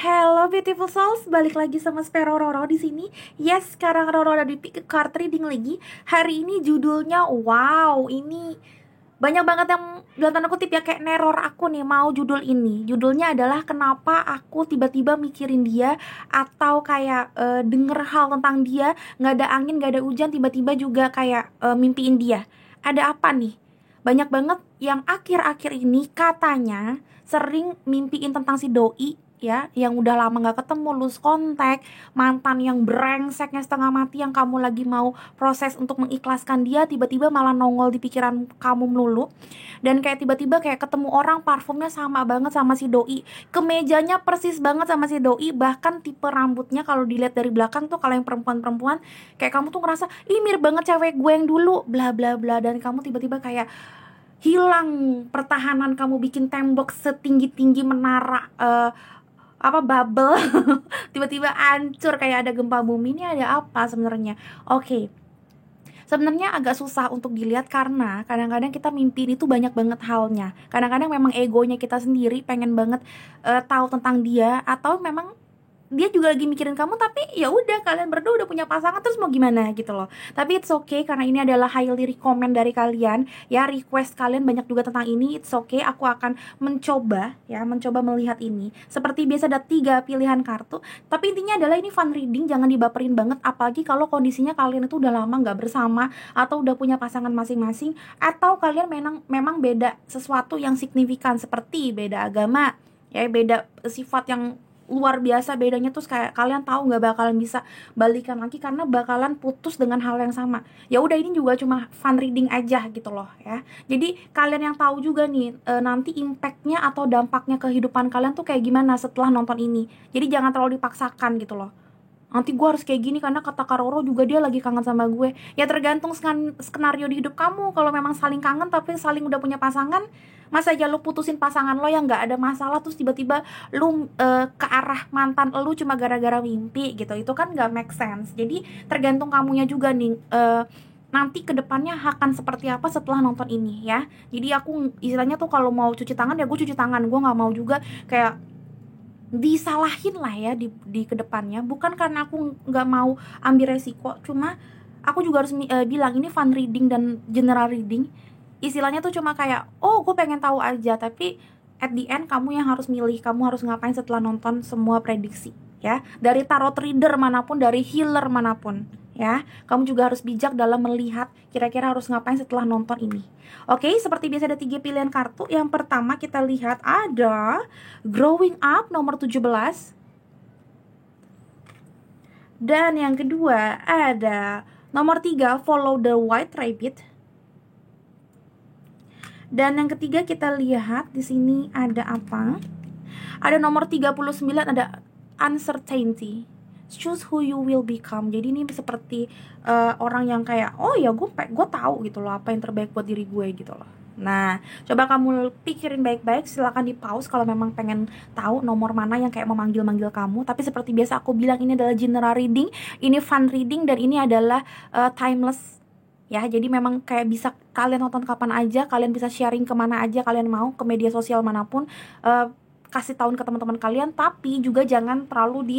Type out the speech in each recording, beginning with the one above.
Hello beautiful souls, balik lagi sama Spero Roro di sini. Yes, sekarang Roro ada di pick card reading lagi. Hari ini judulnya wow, ini banyak banget yang dalam tanda kutip ya kayak neror aku nih mau judul ini. Judulnya adalah kenapa aku tiba-tiba mikirin dia atau kayak denger hal tentang dia, nggak ada angin, nggak ada hujan, tiba-tiba juga kayak mimpiin dia. Ada apa nih? Banyak banget yang akhir-akhir ini katanya sering mimpiin tentang si doi ya, yang udah lama gak ketemu, lose kontak, mantan yang brengseknya setengah mati yang kamu lagi mau proses untuk mengikhlaskan dia, tiba-tiba malah nongol di pikiran kamu melulu. Dan kayak tiba-tiba kayak ketemu orang parfumnya sama banget sama si doi, kemejanya persis banget sama si doi, bahkan tipe rambutnya kalau dilihat dari belakang tuh, kalau yang perempuan-perempuan kayak kamu tuh ngerasa ih mirip banget cewek gue yang dulu, bla bla bla. Dan kamu tiba-tiba kayak hilang pertahanan, kamu bikin tembok setinggi-tinggi menara bubble tiba-tiba hancur kayak ada gempa bumi. Ini ada apa sebenarnya? Oke. Sebenarnya agak susah untuk dilihat karena kadang-kadang kita mimpi itu banyak banget halnya. Kadang-kadang memang egonya kita sendiri pengen banget tahu tentang dia, atau memang dia juga lagi mikirin kamu, tapi ya udah kalian berdua udah punya pasangan, terus mau gimana gitu loh. Tapi it's okay karena ini adalah highly recommend dari kalian ya, request kalian banyak juga tentang ini. It's okay, aku akan mencoba melihat ini. Seperti biasa ada 3 pilihan kartu, tapi intinya adalah ini fun reading, jangan dibaperin banget, apalagi kalau kondisinya kalian itu udah lama nggak bersama atau udah punya pasangan masing-masing, atau kalian memang beda sesuatu yang signifikan seperti beda agama ya, beda sifat yang luar biasa bedanya, tuh kayak kalian tahu nggak bakalan bisa balikan lagi karena bakalan putus dengan hal yang sama. Ya udah, ini juga cuma fun reading aja gitu loh ya. Jadi kalian yang tahu juga nih nanti impactnya atau dampaknya ke kehidupan kalian tuh kayak gimana setelah nonton ini. Jadi jangan terlalu dipaksakan gitu loh, nanti gue harus kayak gini karena kata Karoro juga dia lagi kangen sama gue. Ya tergantung skenario di hidup kamu. Kalau memang saling kangen tapi saling udah punya pasangan, masa aja lu putusin pasangan lo yang gak ada masalah, terus tiba-tiba lu ke arah mantan lu cuma gara-gara mimpi gitu, itu kan gak make sense. Jadi tergantung kamunya juga nih nanti kedepannya akan seperti apa setelah nonton ini ya. Jadi aku istilahnya tuh kalau mau cuci tangan ya gue cuci tangan, gue gak mau juga kayak disalahin lah ya di kedepannya. Bukan karena aku nggak mau ambil resiko, cuma aku juga harus bilang ini fun reading dan general reading. Istilahnya tuh cuma kayak oh gue pengen tahu aja, tapi at the end kamu yang harus milih, kamu harus ngapain setelah nonton semua prediksi ya, dari tarot reader manapun, dari healer manapun ya. Kamu juga harus bijak dalam melihat kira-kira harus ngapain setelah nonton ini. Oke, seperti biasa ada 3 pilihan kartu. Yang pertama kita lihat ada Growing Up nomor 17. Dan yang kedua ada nomor 3 Follow the White Rabbit. Dan yang ketiga kita lihat di sini ada apa? Ada nomor 39, ada Uncertainty. Choose who you will become. Jadi ini seperti orang yang kayak oh ya gue tahu gitu loh apa yang terbaik buat diri gue gitu loh. Nah, coba kamu pikirin baik-baik, silakan di pause kalau memang pengen tahu nomor mana yang kayak memanggil-manggil kamu. Tapi seperti biasa aku bilang, ini adalah general reading, ini fun reading, dan ini adalah timeless ya. Jadi memang kayak bisa kalian nonton kapan aja, kalian bisa sharing kemana aja kalian mau, ke media sosial manapun, kasih tahun ke teman-teman kalian. Tapi juga jangan terlalu di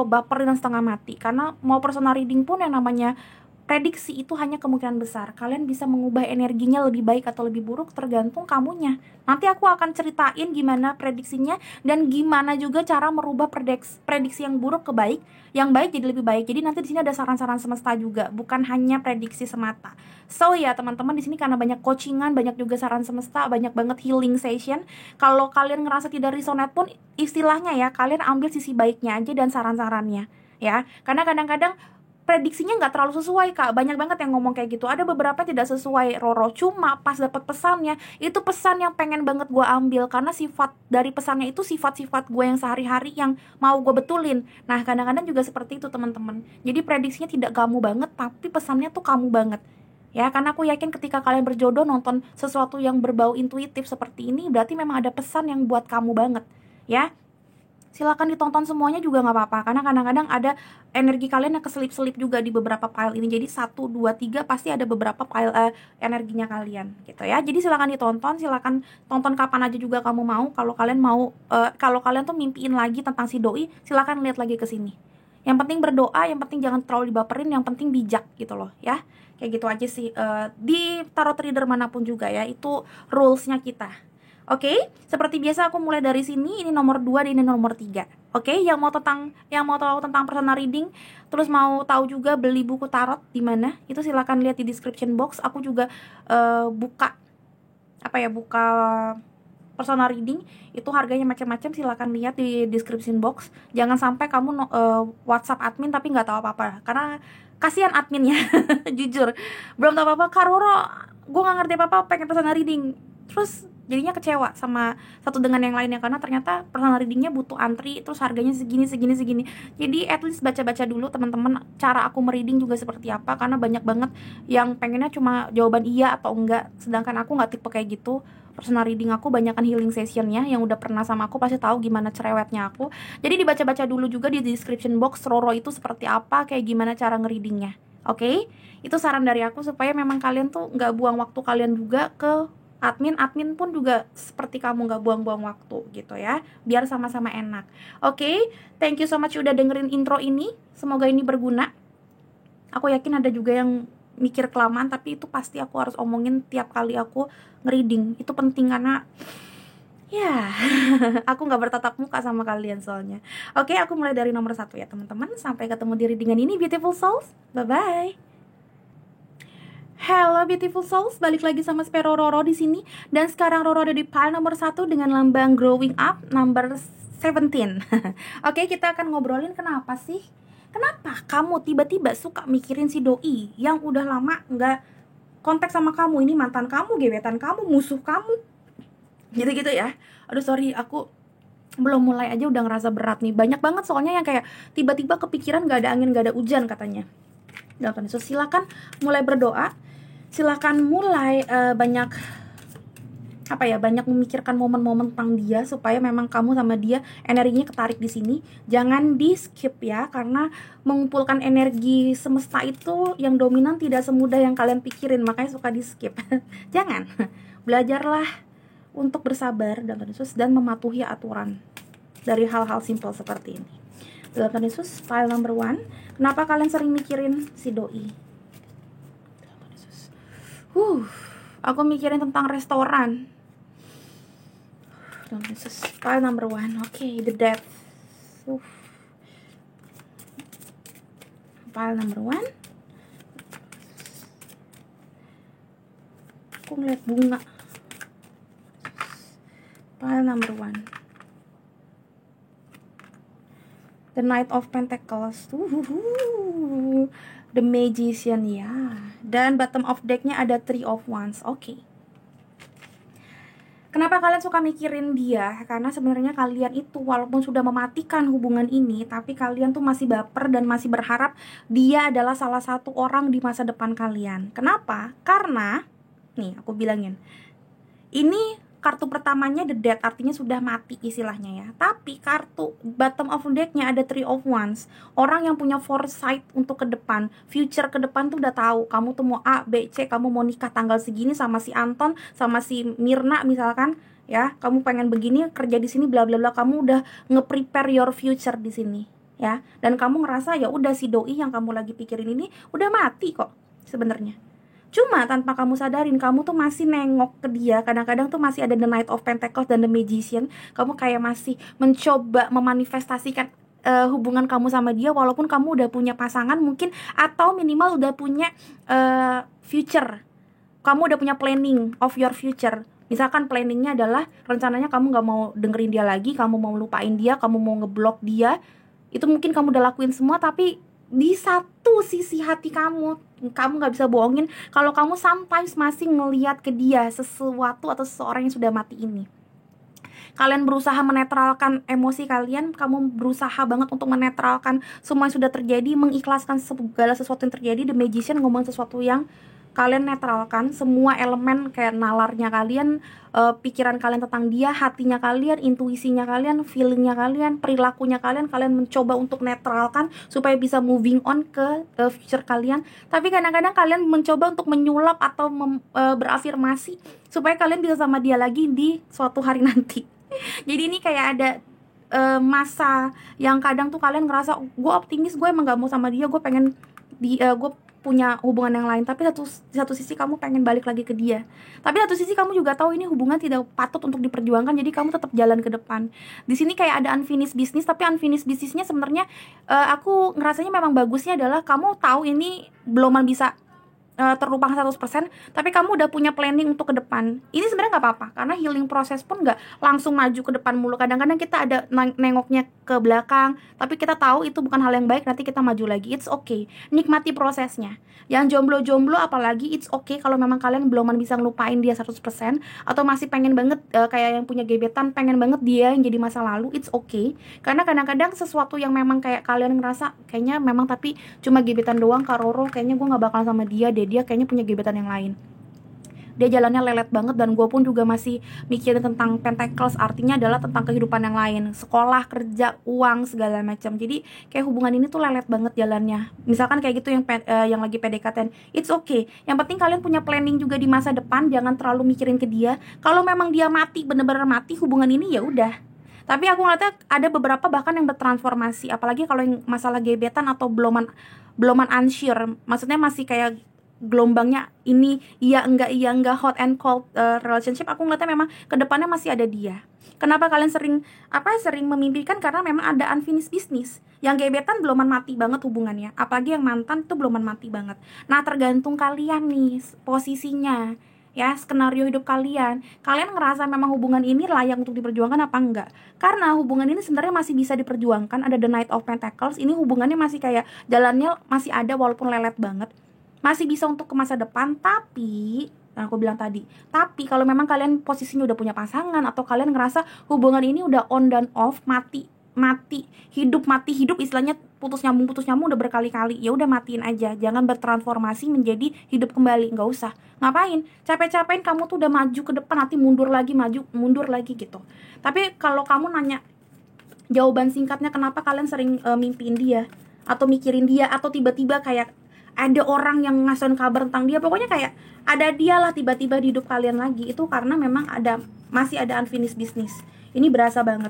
baperin dan setengah mati, karena mau personal reading pun yang namanya prediksi itu hanya kemungkinan besar. Kalian bisa mengubah energinya lebih baik atau lebih buruk, tergantung kamunya. Nanti aku akan ceritain gimana prediksinya dan gimana juga cara merubah prediksi yang buruk ke baik, yang baik jadi lebih baik. Jadi nanti di sini ada saran-saran semesta juga, bukan hanya prediksi semata. So ya teman-teman, di sini karena banyak coachingan, banyak juga saran semesta, banyak banget healing session. Kalau kalian ngerasa tidak resonate pun, istilahnya ya, kalian ambil sisi baiknya aja dan saran-sarannya ya. Karena kadang-kadang prediksinya nggak terlalu sesuai kak, banyak banget yang ngomong kayak gitu. Ada beberapa tidak sesuai Roro, cuma pas dapat pesannya itu pesan yang pengen banget gue ambil, karena sifat dari pesannya itu sifat-sifat gue yang sehari-hari yang mau gue betulin. Nah kadang-kadang juga seperti itu teman-teman, jadi prediksinya tidak kamu banget tapi pesannya tuh kamu banget ya. Karena aku yakin ketika kalian berjodoh nonton sesuatu yang berbau intuitif seperti ini, berarti memang ada pesan yang buat kamu banget ya. silakan ditonton semuanya juga nggak apa-apa, karena kadang-kadang ada energi kalian yang keselip-selip juga di beberapa file ini. Jadi 1, 2, 3 pasti ada beberapa file energinya kalian gitu ya. Jadi silakan ditonton, silakan tonton kapan aja juga kamu mau. Kalau kalian mau kalau kalian tuh mimpiin lagi tentang si doi, silakan lihat lagi ke sini. Yang penting berdoa, yang penting jangan terlalu dibaperin, yang penting bijak gitu loh ya. Kayak gitu aja sih, di tarot reader manapun juga ya, itu rulesnya kita. Oke, seperti biasa aku mulai dari sini. Ini nomor 2 dan ini nomor 3. Oke, yang mau tahu tentang personal reading, terus mau tahu juga beli buku tarot di mana, itu silakan lihat di description box. Aku juga buka personal reading, itu harganya macam-macam, silakan lihat di description box. Jangan sampai kamu WhatsApp admin tapi nggak tahu apa-apa, karena kasihan adminnya. Jujur, belum tahu apa-apa, Kak Roro, gue nggak ngerti apa-apa, pengen personal reading, terus jadinya kecewa sama satu dengan yang lainnya, karena ternyata personal readingnya butuh antri, terus harganya segini. Jadi at least baca-baca dulu teman-teman cara aku mereading juga seperti apa, karena banyak banget yang pengennya cuma jawaban iya atau enggak, sedangkan aku nggak tipe kayak gitu. Personal reading aku banyakkan healing sessionnya, yang udah pernah sama aku pasti tahu gimana cerewetnya aku. Jadi dibaca-baca dulu juga di description box Roro itu seperti apa, kayak gimana cara ngereadingnya. Oke, itu saran dari aku supaya memang kalian tuh nggak buang waktu kalian juga ke admin pun juga seperti kamu nggak buang-buang waktu gitu ya, biar sama-sama enak. Oke, thank you so much udah dengerin intro ini, semoga ini berguna. Aku yakin ada juga yang mikir kelamaan, tapi itu pasti aku harus omongin tiap kali aku ngereading. Itu penting karena ya aku nggak bertatap muka sama kalian soalnya. Oke, aku mulai dari nomor 1 ya teman-teman. Sampai ketemu di readingan ini, beautiful souls. Bye bye. Hello beautiful souls, balik lagi sama Spero Roro di sini. Dan sekarang Roro ada di pile nomor 1 dengan lambang growing up number 17. Oke, kita akan ngobrolin kenapa kamu tiba-tiba suka mikirin si doi yang udah lama nggak kontak sama kamu. Ini mantan kamu, gebetan kamu, musuh kamu, gitu-gitu ya. Aduh sorry, aku belum mulai aja udah ngerasa berat nih. Banyak banget soalnya yang kayak tiba-tiba kepikiran gak ada angin gak ada hujan katanya. So, silakan mulai berdoa, silakan mulai banyak memikirkan momen-momen tentang dia, supaya memang kamu sama dia energinya ketarik di sini. Jangan di skip ya, karena mengumpulkan energi semesta itu yang dominan tidak semudah yang kalian pikirin, makanya suka di skip. Jangan. Belajarlah untuk bersabar dalam Tuhan Yesus dan mematuhi aturan dari hal-hal simpel seperti ini. Dalam Tuhan Yesus, file number 1. Kenapa kalian sering mikirin si doi? Dalam Tuhan Yesus. Aku mikirin tentang restoran. Dalam Tuhan Yesus, file number 1. Oke, the death. File number 1. Aku ngeliat bunga. File number 1. The Knight of Pentacles. The Magician ya. Dan bottom of decknya ada Three of Wands. Oke. Kenapa kalian suka mikirin dia? Karena sebenarnya kalian itu walaupun sudah mematikan hubungan ini, tapi kalian tuh masih baper dan masih berharap dia adalah salah satu orang di masa depan kalian. Kenapa? Karena nih aku bilangin, ini kartu pertamanya the death, artinya sudah mati istilahnya ya. Tapi kartu bottom of decknya ada Three of Wands, orang yang punya foresight untuk ke depan, future ke depan tuh udah tahu kamu tuh mau A, B, C, kamu mau nikah tanggal segini sama si Anton, sama si Mirna misalkan ya, kamu pengen begini, kerja di sini, bla bla bla, kamu udah nge-prepare your future di sini ya. Dan kamu ngerasa ya udah si doi yang kamu lagi pikirin ini udah mati kok sebenarnya. Cuma tanpa kamu sadarin, kamu tuh masih nengok ke dia. Kadang-kadang tuh masih ada the Knight of Pentacles dan the Magician. Kamu kayak masih mencoba memanifestasikan hubungan kamu sama dia, walaupun kamu udah punya pasangan mungkin, atau minimal udah punya future. Kamu udah punya planning of your future. Misalkan planningnya adalah rencananya kamu gak mau dengerin dia lagi, kamu mau lupain dia, kamu mau ngeblok dia. Itu mungkin kamu udah lakuin semua, tapi di satu sisi hati kamu gak bisa bohongin kalau kamu sometimes masih ngelihat ke dia sesuatu atau seseorang yang sudah mati ini. Kalian berusaha menetralkan emosi kalian, kamu berusaha banget untuk menetralkan semua yang sudah terjadi, mengikhlaskan segala sesuatu yang terjadi. The Magician ngomong sesuatu yang kalian netralkan semua elemen kayak nalarnya kalian, pikiran kalian tentang dia, hatinya kalian, intuisinya kalian, feelingnya kalian, perilakunya kalian, kalian mencoba untuk netralkan supaya bisa moving on ke future kalian. Tapi kadang-kadang kalian mencoba untuk menyulap atau berafirmasi supaya kalian bisa sama dia lagi di suatu hari nanti. Jadi ini kayak ada masa yang kadang tuh kalian ngerasa gue optimis, gue emang gak mau sama dia, gue pengen gue punya hubungan yang lain, tapi di satu sisi kamu pengen balik lagi ke dia, tapi satu sisi kamu juga tahu ini hubungan tidak patut untuk diperjuangkan, jadi kamu tetap jalan ke depan. Di sini kayak ada unfinished business, tapi unfinished businessnya sebenarnya aku ngerasanya memang bagusnya adalah kamu tahu ini belum bisa terlupakan 100%, tapi kamu udah punya planning untuk ke depan. Ini sebenarnya nggak apa-apa, karena healing proses pun nggak langsung maju ke depan mulu. Kadang-kadang kita ada nengoknya ke belakang, tapi kita tahu itu bukan hal yang baik, nanti kita maju lagi. It's okay, nikmati prosesnya. Yang jomblo-jomblo apalagi, it's okay kalau memang kalian belum bisa ngelupain dia 100%, atau masih pengen banget kayak yang punya gebetan, pengen banget dia yang jadi masa lalu. It's okay, karena kadang-kadang sesuatu yang memang kayak kalian ngerasa kayaknya memang tapi cuma gebetan doang, Kak Roro, kayaknya gue gak bakal sama dia deh, dia kayaknya punya gebetan yang lain, dia jalannya lelet banget, dan gue pun juga masih mikirin tentang pentacles, artinya adalah tentang kehidupan yang lain, sekolah, kerja, uang, segala macam. Jadi kayak hubungan ini tuh lelet banget jalannya. Misalkan kayak gitu yang lagi PDKT, it's okay. Yang penting kalian punya planning juga di masa depan, jangan terlalu mikirin ke dia. Kalau memang dia mati, bener-bener mati hubungan ini, ya udah. Tapi aku ngeliatnya ada beberapa bahkan yang bertransformasi, apalagi kalau yang masalah gebetan atau beloman unsure, maksudnya masih kayak gelombangnya ini iya enggak hot and cold relationship. Aku ngeliatnya memang kedepannya masih ada dia. Kenapa kalian sering memimpikan? Karena memang ada unfinished business. Yang gebetan beloman mati banget hubungannya, apalagi yang mantan itu beloman mati banget. Nah, tergantung kalian nih posisinya, ya, skenario hidup kalian ngerasa memang hubungan ini layak untuk diperjuangkan apa enggak. Karena hubungan ini sebenarnya masih bisa diperjuangkan. Ada the Knight of Pentacles, ini hubungannya masih kayak jalannya masih ada walaupun lelet banget, masih bisa untuk ke masa depan. Tapi aku bilang tadi, tapi kalau memang kalian posisinya udah punya pasangan, atau kalian ngerasa hubungan ini udah on dan off, mati hidup, istilahnya putus nyambung udah berkali-kali, ya udah matiin aja, jangan bertransformasi menjadi hidup kembali, nggak usah. Ngapain capek-capekin, kamu tuh udah maju ke depan, nanti mundur lagi gitu. Tapi kalau kamu nanya jawaban singkatnya kenapa kalian sering mimpiin dia atau mikirin dia, atau tiba-tiba kayak ada orang yang ngasih kabar tentang dia, pokoknya kayak ada dia lah tiba-tiba di hidup kalian lagi, itu karena memang masih ada unfinished business. Ini berasa banget.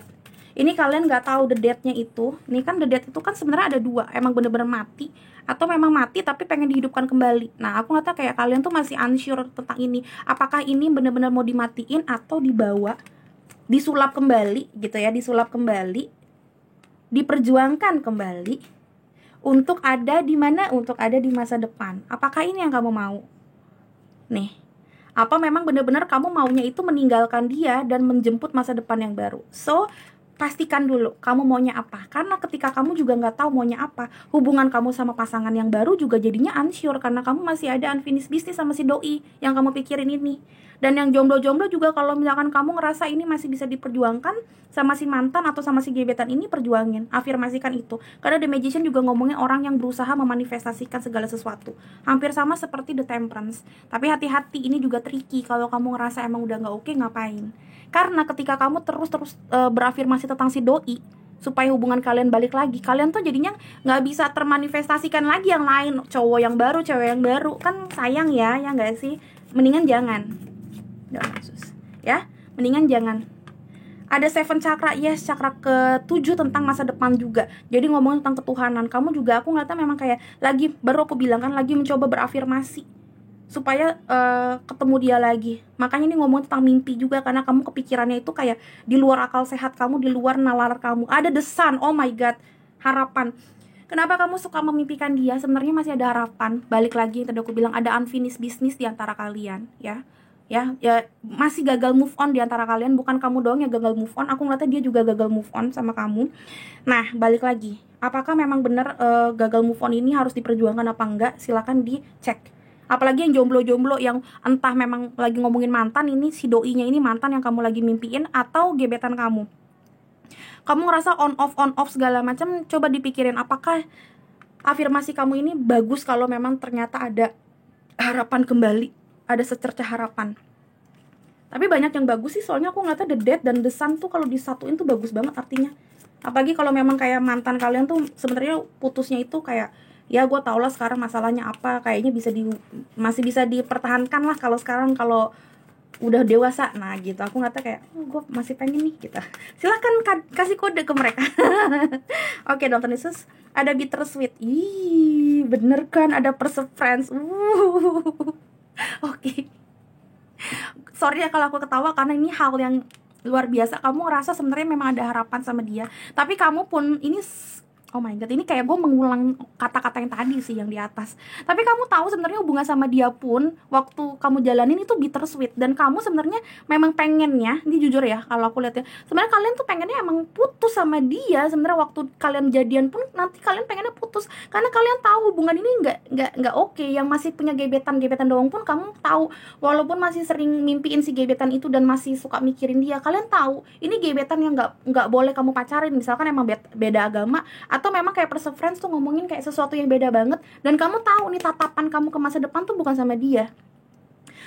Ini kalian nggak tahu the death-nya itu. Ini kan the death itu kan sebenarnya ada dua, emang bener-bener mati atau memang mati tapi pengen dihidupkan kembali. Nah, aku nggak tahu kayak kalian tuh masih unsure tentang ini. Apakah ini bener-bener mau dimatiin atau dibawa, disulap kembali gitu ya, diperjuangkan kembali untuk ada di mana? Untuk ada di masa depan. Apakah ini yang kamu mau? Nih, apa memang benar-benar kamu maunya itu meninggalkan dia dan menjemput masa depan yang baru? So, pastikan dulu kamu maunya apa. Karena ketika kamu juga nggak tahu maunya apa, hubungan kamu sama pasangan yang baru juga jadinya unsure, karena kamu masih ada unfinished business sama si doi yang kamu pikirin ini. Dan yang jomblo-jomblo juga, kalau misalkan kamu ngerasa ini masih bisa diperjuangkan sama si mantan atau sama si gebetan ini, perjuangin, afirmasikan itu. Karena The Magician juga ngomongin orang yang berusaha memanifestasikan segala sesuatu, hampir sama seperti The Temperance. Tapi hati-hati, ini juga tricky. Kalau kamu ngerasa emang udah nggak oke, ngapain? Karena ketika kamu terus berafirmasi tentang si doi supaya hubungan kalian balik lagi, kalian tuh jadinya nggak bisa termanifestasikan lagi yang lain, cowok yang baru, cewek yang baru. Kan sayang ya nggak sih? Mendingan jangan. Ya, mendingan jangan. Ada 7 chakra, yes, chakra ke-7 tentang masa depan juga. Jadi ngomongin tentang ketuhanan. Kamu juga, aku ngeliatnya memang kayak baru aku bilang kan, lagi mencoba berafirmasi supaya ketemu dia lagi. Makanya ini ngomong tentang mimpi juga, karena kamu kepikirannya itu kayak di luar akal sehat kamu, di luar nalar kamu. Ada the sun, oh my god, harapan. Kenapa kamu suka memimpikan dia? Sebenarnya masih ada harapan. Balik lagi yang tadi aku bilang, ada unfinished business di antara kalian, ya, masih gagal move on di antara kalian. Bukan kamu doang yang gagal move on, aku ngeliatnya dia juga gagal move on sama kamu. Nah, balik lagi, apakah memang benar gagal move on ini harus diperjuangkan apa enggak? Silakan dicek. Apalagi yang jomblo-jomblo yang entah memang lagi ngomongin mantan, ini si doinya ini mantan yang kamu lagi mimpiin, atau gebetan kamu ngerasa on off segala macam. Coba dipikirin, apakah afirmasi kamu ini bagus kalau memang ternyata ada harapan kembali, ada secercah harapan. Tapi banyak yang bagus sih, soalnya aku ngeliatnya The Dead dan The Sun tuh kalau disatuin tuh bagus banget artinya. Apalagi kalau memang kayak mantan kalian tuh sebenarnya putusnya itu kayak, ya gue tau lah sekarang masalahnya apa, kayaknya masih bisa dipertahankan lah kalau sekarang, kalau udah dewasa. Nah gitu, aku ngata kayak gue masih pengen nih gitu. Silahkan kasih kode ke mereka. Oke, Dr. Yesus, ada bittersweet. Ih, bener kan, ada perseverance. Oke. Sorry ya kalau aku ketawa, karena ini hal yang luar biasa. Kamu ngerasa sebenarnya memang ada harapan sama dia, tapi kamu pun ini, oh my god, ini kayak gue mengulang kata-kata yang tadi sih yang di atas. Tapi kamu tahu sebenarnya hubungan sama dia pun waktu kamu jalanin itu bittersweet, dan kamu sebenarnya memang pengennya, ini jujur ya kalau aku lihat ya, sebenarnya kalian tuh pengennya emang putus sama dia. Sebenarnya waktu kalian jadian pun nanti kalian pengennya putus, karena kalian tahu hubungan ini nggak oke. Yang masih punya gebetan doang pun kamu tahu, walaupun masih sering mimpiin si gebetan itu dan masih suka mikirin dia, kalian tahu ini gebetan yang nggak boleh kamu pacarin. Misalkan emang beda agama, atau memang kayak perseverance tuh ngomongin kayak sesuatu yang beda banget, dan kamu tahu nih tatapan kamu ke masa depan tuh bukan sama dia.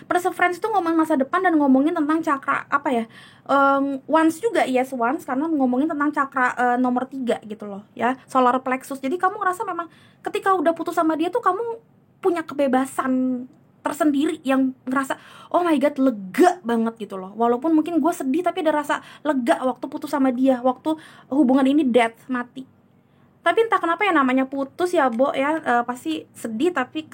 Perseverance tuh ngomong masa depan dan ngomongin tentang cakra apa ya, once juga, yes once, karena ngomongin tentang cakra nomor 3 gitu loh ya, solar plexus. Jadi kamu ngerasa memang ketika udah putus sama dia tuh kamu punya kebebasan tersendiri yang ngerasa oh my god lega banget gitu loh. Walaupun mungkin gue sedih, tapi ada rasa lega waktu putus sama dia, waktu hubungan ini death, mati. Tapi entah kenapa ya namanya putus ya, Bo ya, pasti sedih tapi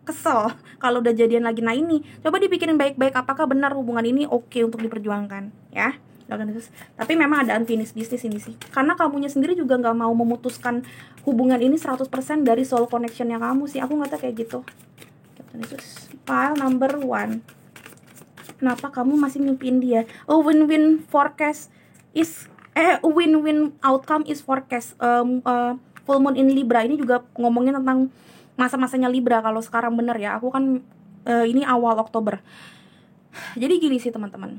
kesel kalau udah jadian lagi. Nah ini coba dipikirin baik-baik, apakah benar hubungan ini oke untuk diperjuangkan ya. Tapi memang ada unfinished business ini sih, karena kamunya sendiri juga nggak mau memutuskan hubungan ini 100% dari soul connectionnya kamu sih. Aku nggak tahu kayak gitu. File number 1, kenapa kamu masih mimpiin dia? A win-win forecast is win-win outcome is forecast. Full moon in Libra ini juga ngomongin tentang masa-masanya Libra kalau sekarang, bener ya. Aku kan ini awal Oktober. Jadi gini sih teman-teman,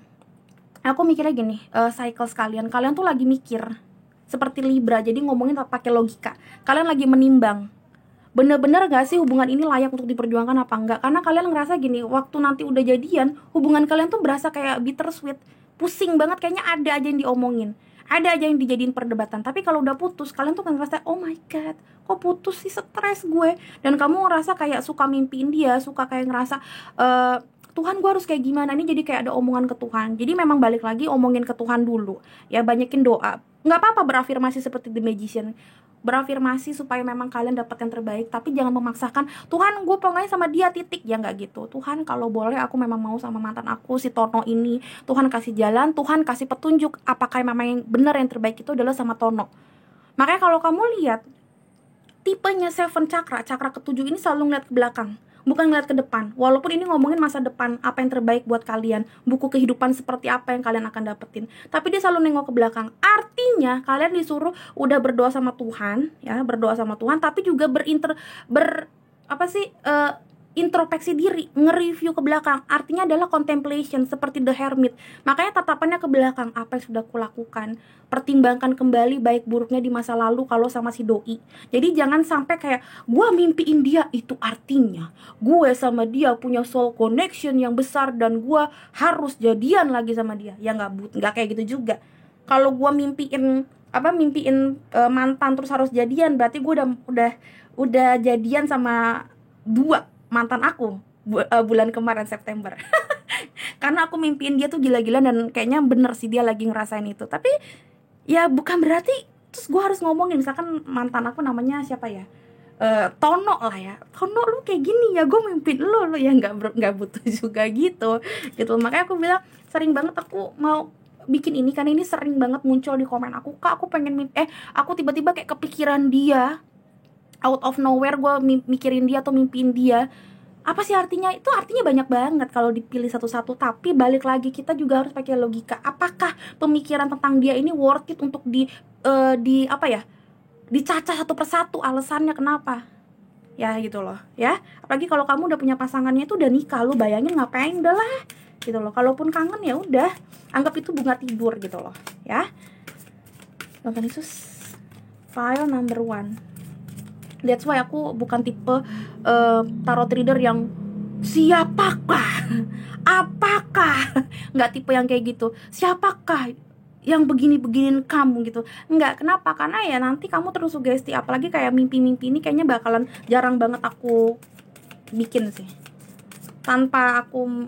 aku mikirnya gini, cycle kalian tuh lagi mikir seperti Libra. Jadi ngomongin pakai logika, kalian lagi menimbang bener-bener gak sih hubungan ini layak untuk diperjuangkan apa enggak. Karena kalian ngerasa gini, waktu nanti udah jadian, hubungan kalian tuh berasa kayak bittersweet, pusing banget, kayaknya ada aja yang diomongin, ada aja yang dijadiin perdebatan. Tapi kalau udah putus, kalian tuh kan ngerasa oh my god, kok putus sih, stres gue. Dan kamu ngerasa kayak suka mimpiin dia, suka kayak ngerasa Tuhan, gue harus kayak gimana. Ini jadi kayak ada omongan ke Tuhan. Jadi memang balik lagi omongin ke Tuhan dulu ya, banyakin doa. Nggak apa-apa berafirmasi seperti The Magician, berafirmasi supaya memang kalian dapat yang terbaik, tapi jangan memaksakan, Tuhan gue pengen sama dia titik, ya nggak gitu. Tuhan kalau boleh aku memang mau sama mantan aku si Tono ini, Tuhan kasih jalan, Tuhan kasih petunjuk apakah memang yang benar, yang terbaik itu adalah sama Tono. Makanya kalau kamu lihat tipenya Seven Chakra, cakra ketujuh ini selalu ngeliat ke belakang, bukan ngeliat ke depan. Walaupun ini ngomongin masa depan, apa yang terbaik buat kalian, buku kehidupan seperti apa yang kalian akan dapetin, tapi dia selalu nengok ke belakang. Artinya kalian disuruh udah berdoa sama Tuhan ya, berdoa sama Tuhan, tapi juga introspeksi diri, nge-review ke belakang. Artinya adalah contemplation seperti The Hermit. Makanya tatapannya ke belakang, apa yang sudah kulakukan, pertimbangkan kembali baik buruknya di masa lalu kalau sama si doi. Jadi jangan sampai kayak gue mimpiin dia, itu artinya gue sama dia punya soul connection yang besar dan gue harus jadian lagi sama dia. Ya nggak kayak gitu juga. Kalau gue mimpiin mantan terus harus jadian, berarti gue udah jadian sama 2 mantan aku bulan kemarin September. Karena aku mimpiin dia tuh gila-gila, dan kayaknya bener sih dia lagi ngerasain itu. Tapi ya bukan berarti terus gue harus ngomongin, misalkan mantan aku namanya siapa ya, Tono lah ya, Tono lu kayak gini ya, gue mimpiin lu ya, nggak butuh juga gitu. Makanya aku bilang sering banget aku mau bikin ini, karena ini sering banget muncul di komen aku, Kak aku pengen aku tiba-tiba kayak kepikiran dia, out of nowhere gue mikirin dia atau mimpiin dia. Apa sih artinya? Itu artinya banyak banget kalau dipilih satu-satu. Tapi balik lagi, kita juga harus pakai logika. Apakah pemikiran tentang dia ini worth it untuk dicacah satu persatu alasannya kenapa? Ya gitu loh ya. Apalagi kalau kamu udah punya pasangannya, itu udah nikah, lu bayangin ngapain, udah lah gitu loh. Kalaupun kangen ya udah, anggap itu bunga tidur gitu loh ya. Tuhan Yesus, file number 1. That's why aku bukan tipe tarot reader yang siapakah, apakah, nggak tipe yang kayak gitu. Siapakah yang begini-beginiin kamu gitu. Nggak, kenapa? Karena ya nanti kamu terus sugesti. Apalagi kayak mimpi-mimpi ini kayaknya bakalan jarang banget aku bikin sih, tanpa aku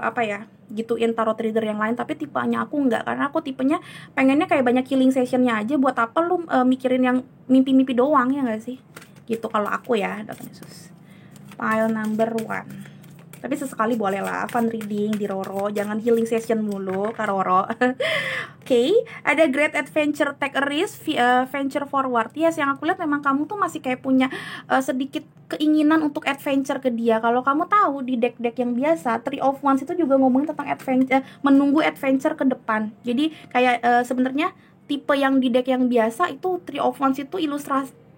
apa ya, gituin tarot reader yang lain. Tapi tipenya aku enggak, karena aku tipenya pengennya kayak banyak healing sessionnya aja. Buat apa lu mikirin yang mimpi-mimpi doang, ya nggak sih? Gitu kalau aku ya, Dr. Yesus. Pile number 1. Tapi sesekali boleh lah fun reading di Roro, jangan healing session mulu Kak Roro. Oke, ada great adventure, take a risk, venture forward. Yes, yang aku lihat memang kamu tuh masih kayak punya sedikit keinginan untuk adventure ke dia. Kalau kamu tahu di deck-deck yang biasa, Three of Wands itu juga ngomongin tentang adventure, menunggu adventure ke depan. Jadi kayak sebenarnya tipe yang di deck yang biasa itu Three of Wands itu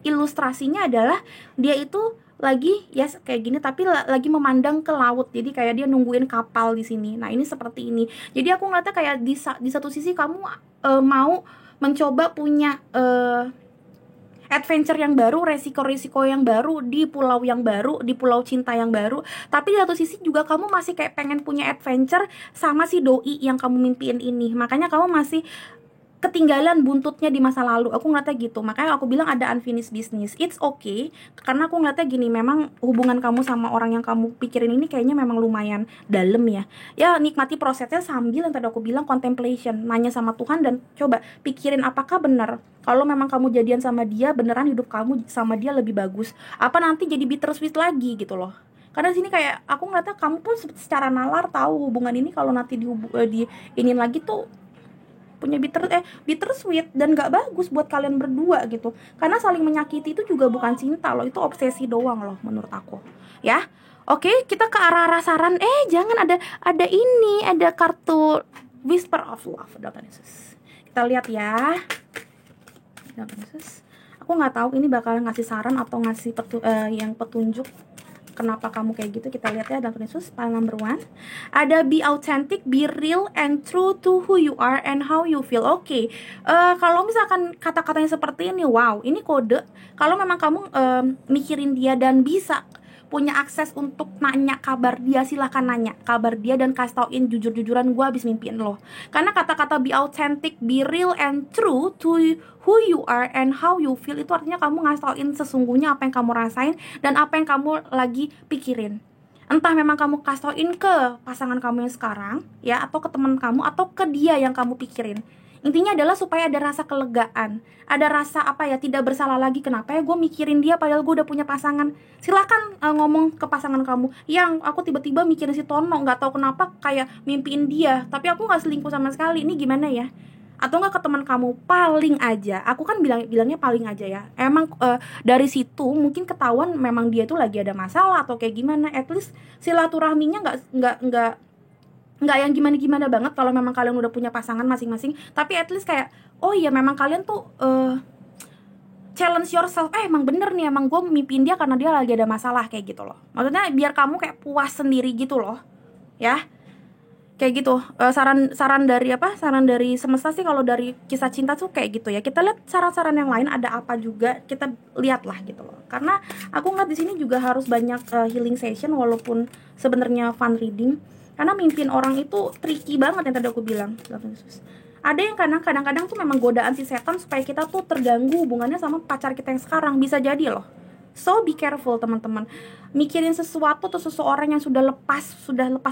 ilustrasinya adalah dia itu lagi yes kayak gini, tapi lagi memandang ke laut. Jadi kayak dia nungguin kapal di sini. Nah, ini seperti ini. Jadi aku ngeliatnya kayak di satu sisi kamu mau mencoba punya adventure yang baru, resiko-resiko yang baru di pulau yang baru, di pulau cinta yang baru. Tapi di satu sisi juga kamu masih kayak pengen punya adventure sama si doi yang kamu mimpiin ini. Makanya kamu masih ketinggalan buntutnya di masa lalu. Aku ngeliatnya gitu. Makanya aku bilang ada unfinished business. It's okay, karena aku ngeliatnya gini, memang hubungan kamu sama orang yang kamu pikirin ini kayaknya memang lumayan dalam ya. Ya, nikmati prosesnya sambil yang tadi aku bilang contemplation, nanya sama Tuhan dan coba pikirin apakah benar kalau memang kamu jadian sama dia, beneran hidup kamu sama dia lebih bagus, apa nanti jadi bittersweet lagi gitu loh. Karena sini kayak aku ngeliatnya kamu pun secara nalar tahu hubungan ini kalau nanti di ini lagi tuh punya bittersweet dan gak bagus buat kalian berdua gitu. Karena saling menyakiti itu juga bukan cinta loh, itu obsesi doang loh menurut aku. Ya. Oke, kita ke arah saran. Jangan, ada ini, ada kartu Whisper of Love, Dr. Yesus. Kita lihat ya. Dr. Yesus. Aku nggak tahu ini bakal ngasih saran atau ngasih petunjuk kenapa kamu kayak gitu. Kita lihat ya, Dr. Yesus. Pile number 1. Ada be authentic, be real and true to who you are and how you feel. Oke. Kalau misalkan kata-katanya seperti ini, wow, ini kode. Kalau memang kamu mikirin dia dan bisa punya akses untuk nanya kabar dia, silahkan nanya kabar dia dan kasih tauin jujur-jujuran, gue habis mimpiin lo. Karena kata-kata be authentic, be real and true to who you are and how you feel itu artinya kamu ngasih tauin sesungguhnya apa yang kamu rasain dan apa yang kamu lagi pikirin. Entah memang kamu kasih tauin ke pasangan kamu yang sekarang ya, atau ke teman kamu, atau ke dia yang kamu pikirin. Intinya adalah supaya ada rasa kelegaan, ada rasa apa ya, tidak bersalah lagi. Kenapa ya gue mikirin dia padahal gue udah punya pasangan. Silakan ngomong ke pasangan kamu, yang aku tiba-tiba mikirin si Tono, nggak tahu kenapa kayak mimpiin dia, tapi aku nggak selingkuh sama sekali. Ini gimana ya? Atau nggak ke teman kamu, paling aja, aku kan bilangnya paling aja ya, emang dari situ mungkin ketahuan memang dia tuh lagi ada masalah atau kayak gimana. At least silaturahminya nggak yang gimana-gimana banget kalau memang kalian udah punya pasangan masing-masing. Tapi at least kayak, oh iya memang kalian tuh challenge yourself, emang bener nih, emang gue mimpiin dia karena dia lagi ada masalah, kayak gitu loh. Maksudnya biar kamu kayak puas sendiri gitu loh, ya. Kayak gitu. Saran dari semesta sih kalau dari kisah cinta tuh kayak gitu ya. Kita lihat saran-saran yang lain ada apa juga, kita lihat lah gitu loh. Karena aku ngeliat di sini juga harus banyak healing session walaupun sebenarnya fun reading. Karena mimpin orang itu tricky banget yang tadi aku bilang. Ada yang kadang-kadang tuh memang godaan si setan supaya kita tuh terganggu hubungannya sama pacar kita yang sekarang, bisa jadi loh. So be careful teman-teman. Mikirin sesuatu atau seseorang yang sudah lepas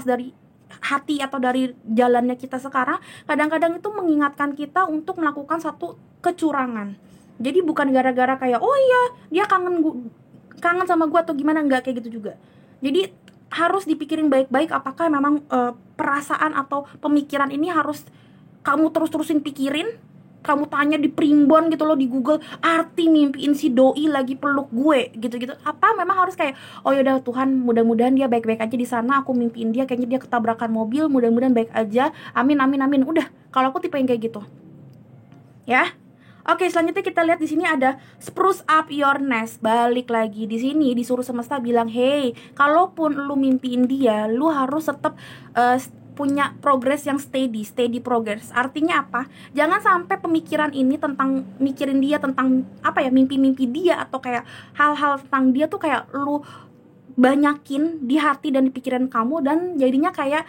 dari hati atau dari jalannya kita sekarang, kadang-kadang itu mengingatkan kita untuk melakukan satu kecurangan. Jadi bukan gara-gara kayak, oh iya dia kangen sama gue atau gimana, enggak kayak gitu juga. Jadi harus dipikirin baik-baik apakah memang perasaan atau pemikiran ini harus kamu terus-terusin pikirin. Kamu tanya di primbon gitu loh, di Google, arti mimpiin si doi lagi peluk gue gitu-gitu. Apa memang harus kayak, oh yaudah Tuhan, mudah-mudahan dia baik-baik aja di sana, aku mimpiin dia kayaknya dia ketabrakan mobil, mudah-mudahan baik aja, amin amin amin. Udah, kalau aku tipe yang kayak gitu. Ya. Oke, selanjutnya kita lihat di sini ada spruce up your nest. Balik lagi di sini disuruh semesta bilang, hey, kalaupun lu mimpiin dia, lu harus tetap punya progress yang steady progress. Artinya apa? Jangan sampai pemikiran ini tentang mikirin dia, tentang apa ya, mimpi-mimpi dia atau kayak hal-hal tentang dia tuh kayak lu banyakin di hati dan di pikiran kamu, dan jadinya kayak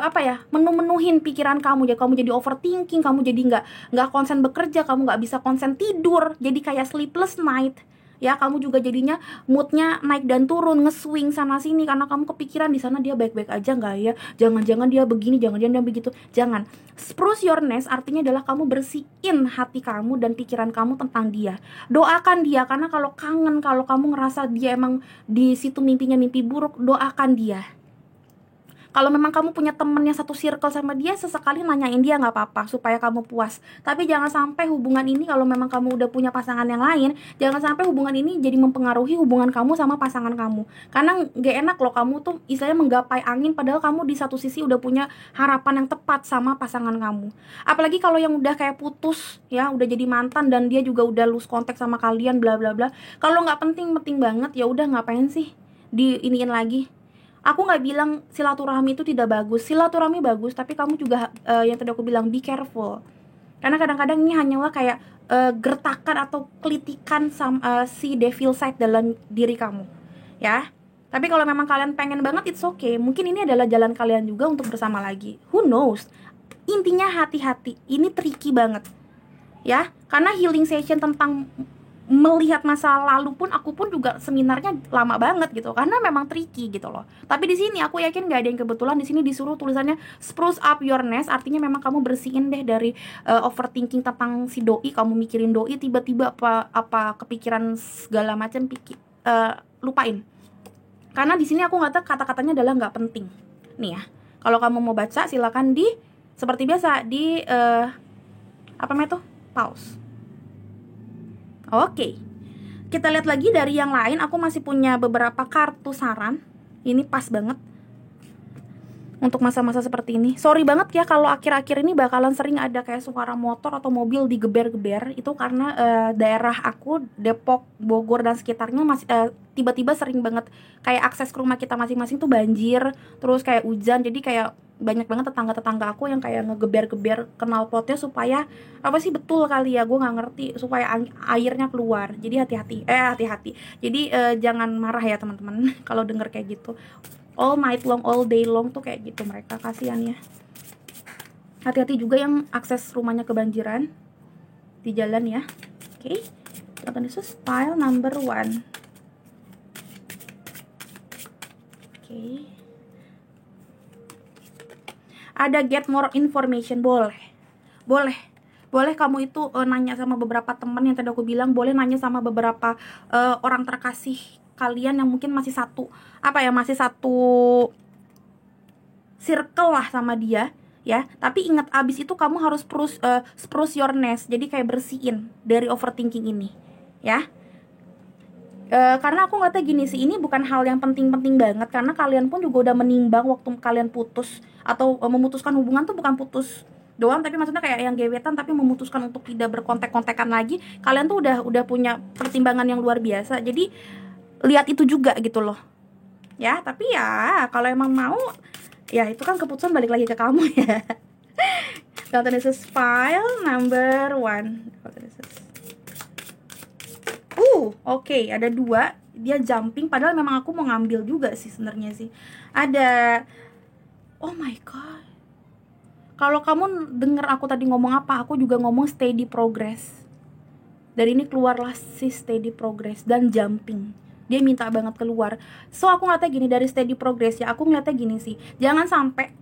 apa ya, menuhin pikiran kamu. Jadi kamu jadi overthinking, kamu jadi nggak konsen bekerja, kamu nggak bisa konsen tidur, jadi kayak sleepless night ya. Kamu juga jadinya moodnya naik dan turun, nge-swing sana sini karena kamu kepikiran di sana dia baik-baik aja nggak ya, jangan-jangan dia begini, jangan-jangan dia begitu. Jangan. Spruce your nest artinya adalah kamu bersihin hati kamu dan pikiran kamu tentang dia. Doakan dia, karena kalau kangen, kalau kamu ngerasa dia emang di situ mimpinya mimpi buruk, doakan dia. Kalau memang kamu punya temen yang satu circle sama dia, sesekali nanyain dia nggak apa-apa supaya kamu puas. Tapi jangan sampai hubungan ini, kalau memang kamu udah punya pasangan yang lain, jangan sampai hubungan ini jadi mempengaruhi hubungan kamu sama pasangan kamu. Karena nggak enak loh kamu tuh istilahnya menggapai angin, padahal kamu di satu sisi udah punya harapan yang tepat sama pasangan kamu. Apalagi kalau yang udah kayak putus ya, udah jadi mantan dan dia juga udah lose contact sama kalian bla bla bla. Kalau nggak penting banget, ya udah ngapain sih diiniin lagi. Aku nggak bilang silaturahmi itu tidak bagus, silaturahmi bagus, tapi kamu juga yang tadi aku bilang, be careful. Karena kadang-kadang ini hanyalah kayak gertakan atau kelitikan si devil side dalam diri kamu, ya. Tapi kalau memang kalian pengen banget, it's okay. Mungkin ini adalah jalan kalian juga untuk bersama lagi. Who knows? Intinya hati-hati. Ini tricky banget, ya. Karena healing session tentang melihat masa lalu pun, aku pun juga seminarnya lama banget gitu, karena memang tricky gitu loh. Tapi di sini aku yakin gak ada yang kebetulan. Di sini disuruh tulisannya spruce up your nest, artinya memang kamu bersihin deh dari overthinking tentang si doi. Kamu mikirin doi, tiba-tiba apa kepikiran segala macam, lupain. Karena di sini aku nggak tahu, kata-katanya adalah nggak penting. Nih ya, kalau kamu mau baca silakan seperti biasa di apa namanya tuh, pause. Oke, kita lihat lagi dari yang lain. Aku masih punya beberapa kartu saran. Ini pas banget untuk masa-masa seperti ini. Sorry banget ya kalau akhir-akhir ini bakalan sering ada kayak suara motor atau mobil digeber-geber. Itu karena daerah aku, Depok, Bogor dan sekitarnya masih tiba-tiba sering banget kayak akses ke rumah kita masing-masing tuh banjir, terus kayak hujan. Jadi kayak banyak banget tetangga-tetangga aku yang kayak ngegeber-geber knalpotnya supaya apa sih, betul kali ya, gue nggak ngerti, supaya airnya keluar. Jadi hati-hati. Jadi jangan marah ya teman-teman kalau denger kayak gitu. All night long, all day long tuh kayak gitu mereka, kasihan ya. Hati-hati juga yang akses rumahnya kebanjiran di jalan ya. Oke, itu style number 1. Oke. Ada get more information. Boleh kamu itu nanya sama beberapa teman yang tadi aku bilang. Boleh nanya sama beberapa orang terkasih kalian yang mungkin masih satu circle lah sama dia ya. Tapi ingat, abis itu kamu harus spruce your nest. Jadi kayak bersihin dari overthinking ini ya. Karena aku ngeliatnya gini sih, ini bukan hal yang penting-penting banget, karena kalian pun juga udah menimbang waktu kalian putus atau memutuskan hubungan tuh bukan putus doang, tapi maksudnya kayak yang gebetan tapi memutuskan untuk tidak berkontak-kontakan lagi. Kalian tuh udah punya pertimbangan yang luar biasa. Jadi lihat itu juga gitu loh ya. Tapi ya kalau emang mau ya, itu kan keputusan balik lagi ke kamu ya. This file number 1. Oke, ada 2. Dia jumping, padahal memang aku mau ngambil juga sih sebenarnya sih. Ada, oh my god, kalau kamu denger aku tadi ngomong apa, aku juga ngomong steady progress. Dari ini keluarlah si steady progress dan jumping. Dia minta banget keluar. So aku ngeliatnya gini, dari steady progress ya, aku ngeliatnya gini sih, jangan sampai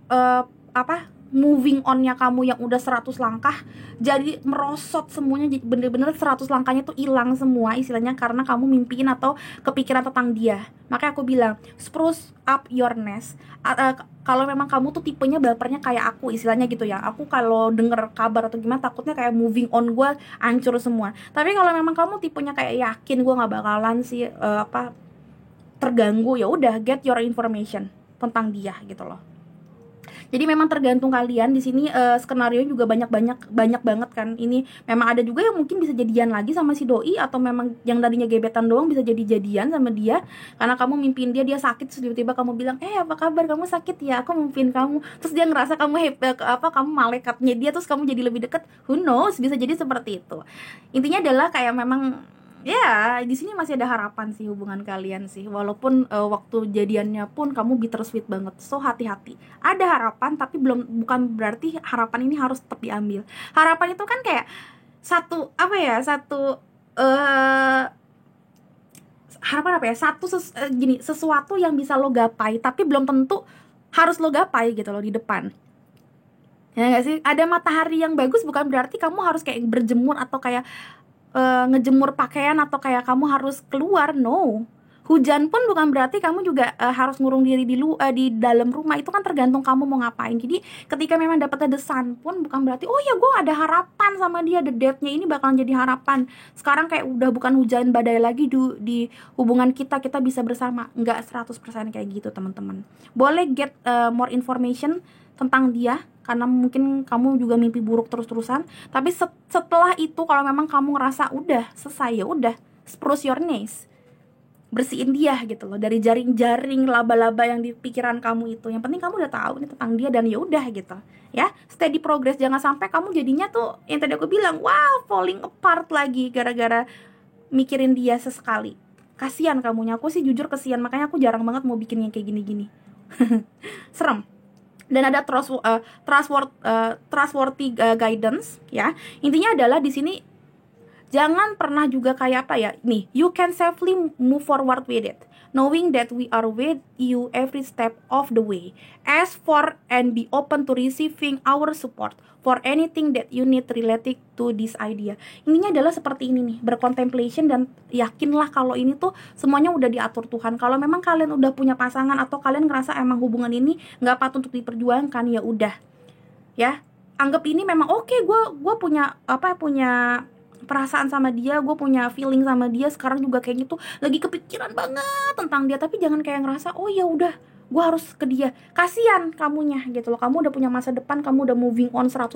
moving on-nya kamu yang udah 100 langkah jadi merosot semuanya, jadi bener-bener 100 langkahnya tuh hilang semua istilahnya, karena kamu mimpiin atau kepikiran tentang dia. Makanya aku bilang spruce up your nest. Kalau memang kamu tuh tipenya bapernya kayak aku istilahnya gitu ya, aku kalau denger kabar atau gimana takutnya kayak moving on gue hancur semua. Tapi kalau memang kamu tipenya kayak yakin gue nggak bakalan sih terganggu, ya udah get your information tentang dia gitu loh. Jadi memang tergantung kalian di sini. Skenario juga banyak banget kan. Ini memang ada juga yang mungkin bisa jadian lagi sama si doi, atau memang yang tadinya gebetan doang bisa jadi jadian sama dia karena kamu mimpiin dia sakit, terus tiba-tiba kamu bilang, apa kabar, kamu sakit ya, aku mimpiin kamu, terus dia ngerasa kamu kamu malaikatnya dia, terus kamu jadi lebih deket. Who knows, bisa jadi seperti itu. Intinya adalah kayak memang ya di sini masih ada harapan sih hubungan kalian sih, walaupun waktu jadiannya pun kamu bittersweet banget. So hati-hati, ada harapan tapi bukan berarti harapan ini harus tetap diambil. Harapan itu kan kayak satu harapan sesuatu yang bisa lo gapai tapi belum tentu harus lo gapai gitu loh di depan. Ya nggak sih? Ada matahari yang bagus bukan berarti kamu harus kayak berjemur atau kayak ngejemur pakaian atau kayak kamu harus keluar. No, hujan pun bukan berarti kamu juga harus ngurung diri di dalam rumah. Itu kan tergantung kamu mau ngapain. Jadi ketika memang dapat desan pun bukan berarti oh ya gue ada harapan sama dia, the date-nya ini bakalan jadi harapan. Sekarang kayak udah bukan hujan badai lagi di hubungan kita bisa bersama. Nggak 100% kayak gitu teman-teman. Boleh get more information tentang dia karena mungkin kamu juga mimpi buruk terus-terusan. Tapi setelah itu kalau memang kamu ngerasa udah selesai, ya udah spruce your nest, bersihin dia gitu loh dari jaring-jaring laba-laba yang di pikiran kamu itu. Yang penting kamu udah tahu nih tentang dia dan ya udah gitu ya, steady progress. Jangan sampai kamu jadinya tuh yang tadi aku bilang, wow, falling apart lagi gara-gara mikirin dia sesekali. Kasian kamunya. Aku sih jujur kasihan, makanya aku jarang banget mau bikin yang kayak gini-gini. Serem. Dan ada trustworthy guidance ya. Intinya adalah di sini jangan pernah juga kayak apa ya, nih, you can safely move forward with it, knowing that we are with you every step of the way. Ask for and be open to receiving our support for anything that you need related to this idea. Intinya adalah seperti ini nih, bercontemplation dan yakinlah kalau ini tuh semuanya udah diatur Tuhan. Kalau memang kalian udah punya pasangan atau kalian ngerasa emang hubungan ini nggak patut untuk diperjuangkan, ya udah, ya anggap ini memang oke, gue punya perasaan sama dia, gue punya feeling sama dia, sekarang juga kayaknya tuh lagi kepikiran banget tentang dia. Tapi jangan kayak ngerasa oh ya udah gue harus ke dia. Kasian kamunya gitu loh. Kamu udah punya masa depan, kamu udah moving on 100%,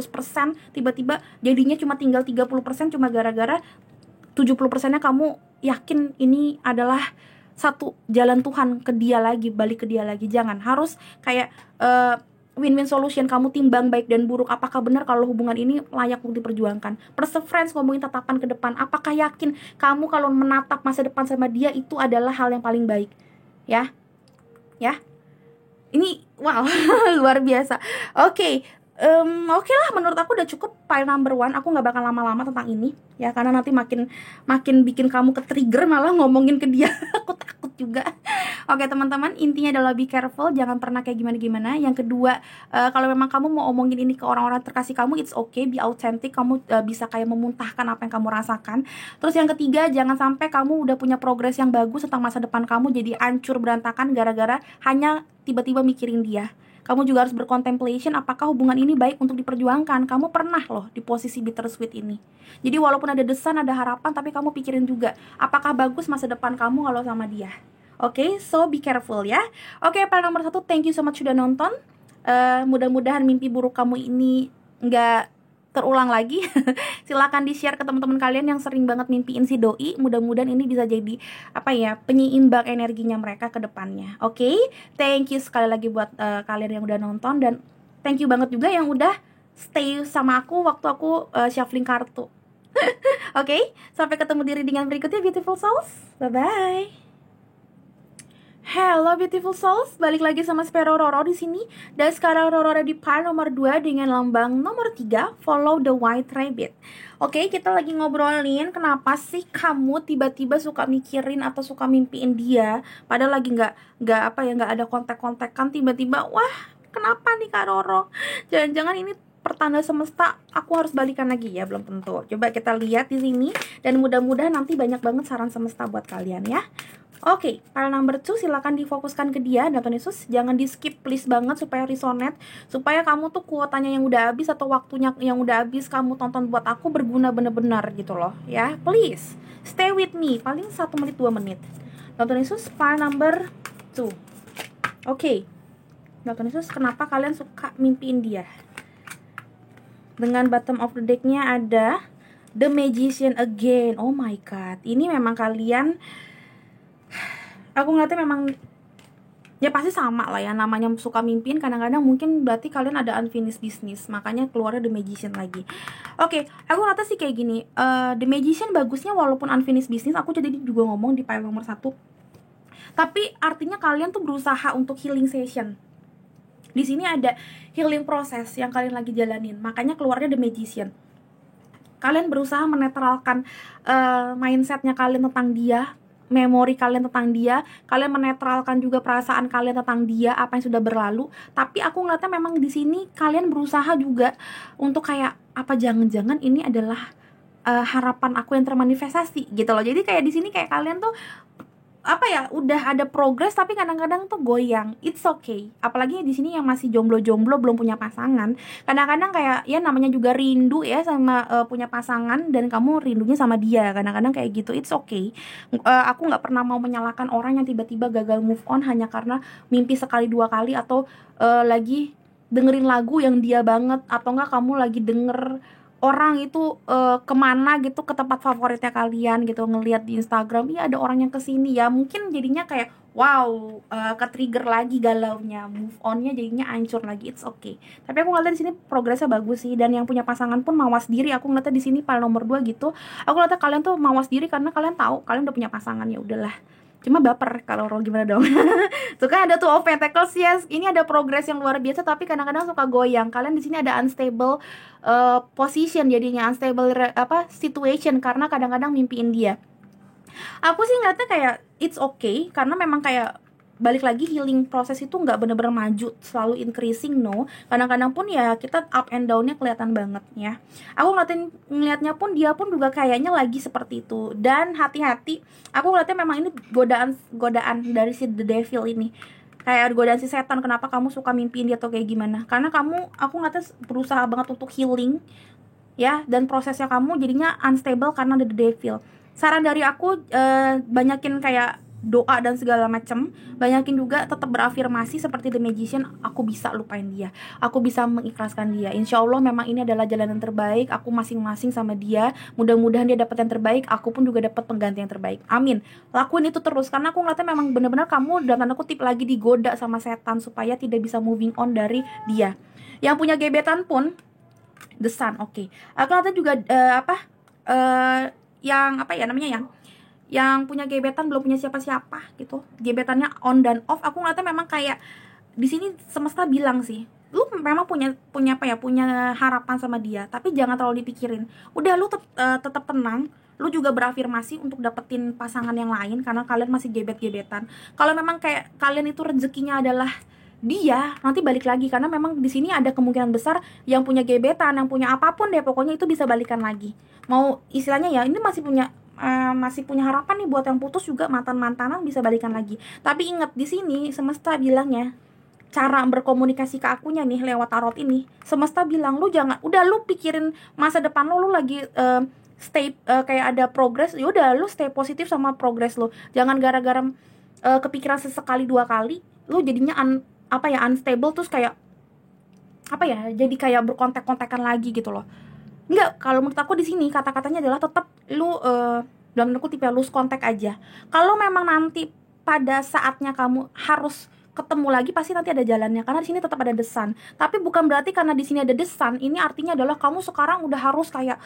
tiba-tiba jadinya cuma tinggal 30% cuma gara-gara 70%-nya kamu yakin ini adalah satu jalan Tuhan ke dia lagi, balik ke dia lagi. Jangan, harus kayak win-win solution. Kamu timbang baik dan buruk. Apakah benar kalau hubungan ini layak untuk diperjuangkan? Perseverance, ngomongin tatapan ke depan. Apakah yakin kamu kalau menatap masa depan sama dia itu adalah hal yang paling baik? Ya, ini wow luar biasa. Oke lah, menurut aku udah cukup file number 1. Aku nggak bakal lama-lama tentang ini ya, karena nanti makin bikin kamu ke-trigger malah ngomongin ke dia. Aku takut juga. Oke teman-teman, intinya adalah be careful, jangan pernah kayak gimana-gimana. Yang kedua, kalau memang kamu mau omongin ini ke orang-orang terkasih kamu, it's okay, be authentic. Kamu bisa kayak memuntahkan apa yang kamu rasakan. Terus yang ketiga, jangan sampai kamu udah punya progres yang bagus tentang masa depan kamu jadi hancur berantakan gara-gara hanya tiba-tiba mikirin dia. Kamu juga harus bercontemplation, apakah hubungan ini baik untuk diperjuangkan. Kamu pernah loh di posisi bittersweet ini. Jadi walaupun ada desan, ada harapan, tapi kamu pikirin juga, apakah bagus masa depan kamu kalau sama dia. Oke, so be careful ya. Oke, file nomor 1, thank you so much sudah nonton. Mudah-mudahan mimpi buruk kamu ini nggak terulang lagi. Silakan di-share ke teman-teman kalian yang sering banget mimpiin si doi. Mudah-mudahan ini bisa jadi penyeimbang energinya mereka ke depannya. Oke, thank you sekali lagi buat kalian yang udah nonton, dan thank you banget juga yang udah stay sama aku waktu aku shuffling kartu. Oke, sampai ketemu di readingan berikutnya beautiful souls. Bye bye. Hello beautiful souls, balik lagi sama Sparrow Roro di sini. Dan sekarang Roro ada di part nomor 2 dengan lambang nomor 3, follow the white rabbit. Oke, kita lagi ngobrolin kenapa sih kamu tiba-tiba suka mikirin atau suka mimpiin dia, padahal lagi nggak ada kontak-kontakan, tiba-tiba wah kenapa nih Kak Roro? Jangan-jangan ini pertanda semesta aku harus balikan lagi? Ya belum tentu. Coba kita lihat di sini, dan mudah-mudahan nanti banyak banget saran semesta buat kalian ya. Oke, file number 2 silakan difokuskan ke dia, dan Tuhan Yesus jangan di skip please banget supaya resonate, supaya kamu tuh kuotanya yang udah habis atau waktunya yang udah habis kamu tonton buat aku berguna bener-bener gitu loh ya. Please stay with me paling 1 menit 2 menit. Dan Tuhan Yesus, file number 2. Oke. Platonicus, kenapa kalian suka mimpiin dia? Dengan bottom of the deck-nya ada The Magician again. Oh my god, ini memang kalian, aku ngeliatnya memang ya pasti sama lah ya, namanya suka mimpiin. Kadang-kadang mungkin berarti kalian ada unfinished business, makanya keluarnya The Magician lagi. Oke, aku rata sih kayak gini. The Magician bagusnya walaupun unfinished business, aku jadi juga ngomong di pile nomor 1, tapi artinya kalian tuh berusaha untuk healing session. Di sini ada healing proses yang kalian lagi jalanin, makanya keluarnya The Magician. Kalian berusaha menetralkan mindsetnya kalian tentang dia, memori kalian tentang dia. Kalian menetralkan juga perasaan kalian tentang dia, apa yang sudah berlalu. Tapi aku ngeliatnya memang di sini kalian berusaha juga untuk kayak, apa jangan-jangan ini adalah harapan aku yang termanifestasi gitu loh. Jadi kayak di sini kayak kalian tuh apa ya, udah ada progres tapi kadang-kadang tuh goyang. It's okay. Apalagi di sini yang masih jomblo-jomblo belum punya pasangan. Kadang-kadang kayak ya namanya juga rindu ya sama punya pasangan, dan kamu rindunya sama dia. Kadang-kadang kayak gitu. It's okay. Aku nggak pernah mau menyalahkan orang yang tiba-tiba gagal move on hanya karena mimpi sekali dua kali, atau lagi dengerin lagu yang dia banget, atau enggak kamu lagi denger orang itu kemana gitu, ke tempat favoritnya kalian gitu, ngelihat di Instagram, iya ada orang yang kesini, ya mungkin jadinya kayak wow, ke trigger lagi galaunya, move onnya jadinya hancur lagi. It's okay. Tapi aku ngeliatnya di sini progresnya bagus sih, dan yang punya pasangan pun mawas diri. Aku ngeliatnya di sini pile nomor 2 gitu. Aku ngeliatnya kalian tuh mawas diri karena kalian tahu kalian udah punya pasangan, ya udahlah. Cuma baper kalau roll gimana dong. Tuh kan ada tuh of pentacles, yes. Ini ada progress yang luar biasa, tapi kadang-kadang suka goyang. Kalian di sini ada unstable position, jadinya unstable situation, karena kadang-kadang mimpiin dia. Aku sih ngeliatnya kayak it's okay, karena memang kayak balik lagi healing proses itu nggak bener-bener maju selalu increasing, no. Kadang-kadang pun ya kita up and down-nya kelihatan banget ya. Aku ngeliatnya pun dia pun juga kayaknya lagi seperti itu. Dan hati-hati, aku ngeliatnya memang ini godaan dari si the devil ini, kayak godaan si setan. Kenapa kamu suka mimpiin dia atau kayak gimana? Karena aku ngeliatnya berusaha banget untuk healing ya, dan prosesnya kamu jadinya unstable karena ada the devil. Saran dari aku, banyakin kayak doa dan segala macem. Banyakin juga tetap berafirmasi seperti The Magician. Aku bisa lupain dia, aku bisa mengikhlaskan dia. Insya Allah memang ini adalah jalan yang terbaik. Aku masing-masing sama dia. Mudah-mudahan dia dapat yang terbaik, aku pun juga dapat pengganti yang terbaik. Amin. Lakuin itu terus, karena aku ngeliatnya memang benar-benar kamu dalam tanda kutip lagi digoda sama setan supaya tidak bisa moving on dari dia. Yang punya gebetan pun The Sun, oke. Aku ngeliatnya juga yang apa ya namanya, yang punya gebetan belum punya siapa-siapa gitu, gebetannya on dan off. Aku ngeliatnya memang kayak di sini semesta bilang sih, lu memang punya harapan sama dia, tapi jangan terlalu dipikirin. Udah lu tetap tenang, lu juga berafirmasi untuk dapetin pasangan yang lain, karena kalian masih gebet-gebetan. Kalau memang kayak kalian itu rezekinya adalah dia, nanti balik lagi, karena memang di sini ada kemungkinan besar yang punya gebetan, yang punya apapun deh pokoknya, itu bisa balikan lagi. Mau istilahnya ya, ini masih punya harapan nih buat yang putus juga, mantanan bisa balikan lagi. Tapi ingat, di sini semesta bilangnya, cara berkomunikasi ke akunya nih lewat tarot ini, semesta bilang lu jangan, udah lu pikirin masa depan lu lagi stay kayak ada progress, yaudah lu stay positif sama progress lu. Jangan gara-gara kepikiran sesekali dua kali lu jadinya unstable, terus kayak jadi kayak berkontak-kontakan lagi gitu loh. Enggak, kalau menurut aku di sini kata-katanya adalah tetap lu dalam tanda kutip ya, lose contact aja. Kalau memang nanti pada saatnya kamu harus ketemu lagi, pasti nanti ada jalannya, karena di sini tetap ada The Sun. Tapi bukan berarti karena di sini ada The Sun ini artinya adalah kamu sekarang udah harus kayak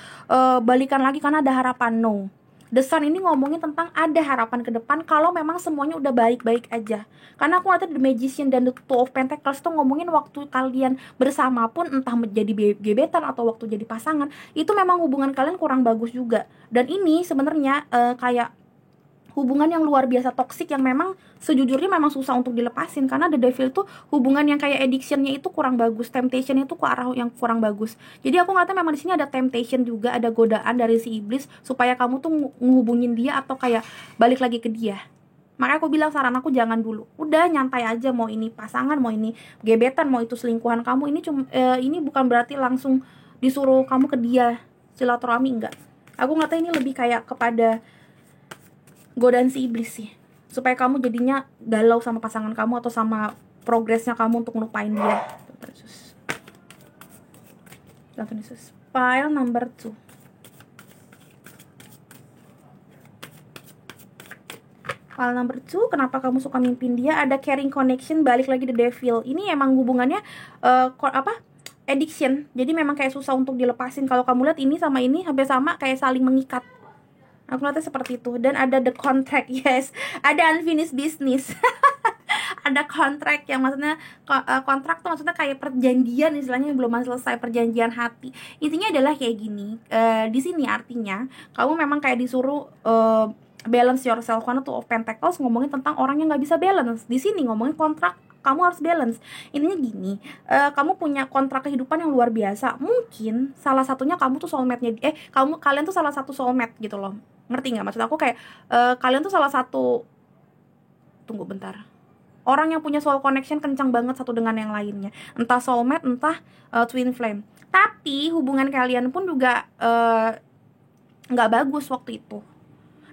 balikan lagi karena ada harapan. No. The Sun ini ngomongin tentang ada harapan ke depan kalau memang semuanya udah baik-baik aja. Karena aku ngeliatnya The Magician dan The Two of Pentacles tuh ngomongin waktu kalian bersama pun, entah menjadi gebetan atau waktu jadi pasangan, itu memang hubungan kalian kurang bagus juga. Dan ini sebenarnya kayak hubungan yang luar biasa toksik, yang memang sejujurnya memang susah untuk dilepasin, karena The Devil itu hubungan yang kayak addictionnya itu kurang bagus, temptationnya itu ke arah yang kurang bagus. Jadi aku ngeliatnya memang di sini ada temptation juga, ada godaan dari si iblis supaya kamu tuh ngehubungin dia atau kayak balik lagi ke dia. Makanya aku bilang saran aku jangan dulu, udah nyantai aja, mau ini pasangan, mau ini gebetan, mau itu selingkuhan kamu, ini bukan berarti langsung disuruh kamu ke dia silaturahmi, enggak. Aku ngeliatnya ini lebih kayak kepada godaan si iblis sih, supaya kamu jadinya galau sama pasangan kamu atau sama progresnya kamu untuk ngelupain dia. Dalton Yesus. Pile number 2. Pile number 2, kenapa kamu suka mimpin dia? Ada caring connection, balik lagi the devil. Ini emang hubungannya addiction. Jadi memang kayak susah untuk dilepasin. Kalau kamu lihat ini sama ini hampir sama, kayak saling mengikat. Aku lihatnya seperti itu. Dan ada the contract, yes. Ada unfinished business. Ada kontrak yang maksudnya kontrak tuh maksudnya kayak perjanjian, istilahnya belum selesai, perjanjian hati. Intinya adalah kayak gini. Di sini artinya kamu memang kayak disuruh balance yourself, karena tuh of Pentacles ngomongin tentang orang yang nggak bisa balance. Di sini ngomongin kontrak, kamu harus balance. Intinya gini, kamu punya kontrak kehidupan yang luar biasa. Mungkin salah satunya kamu tuh soulmate-nya, kalian tuh salah satu soulmate gitu loh. Ngerti nggak? Maksud aku kayak kalian tuh salah satu, tunggu bentar, orang yang punya soul connection kencang banget satu dengan yang lainnya. Entah soulmate, entah twin flame. Tapi hubungan kalian pun juga nggak bagus waktu itu.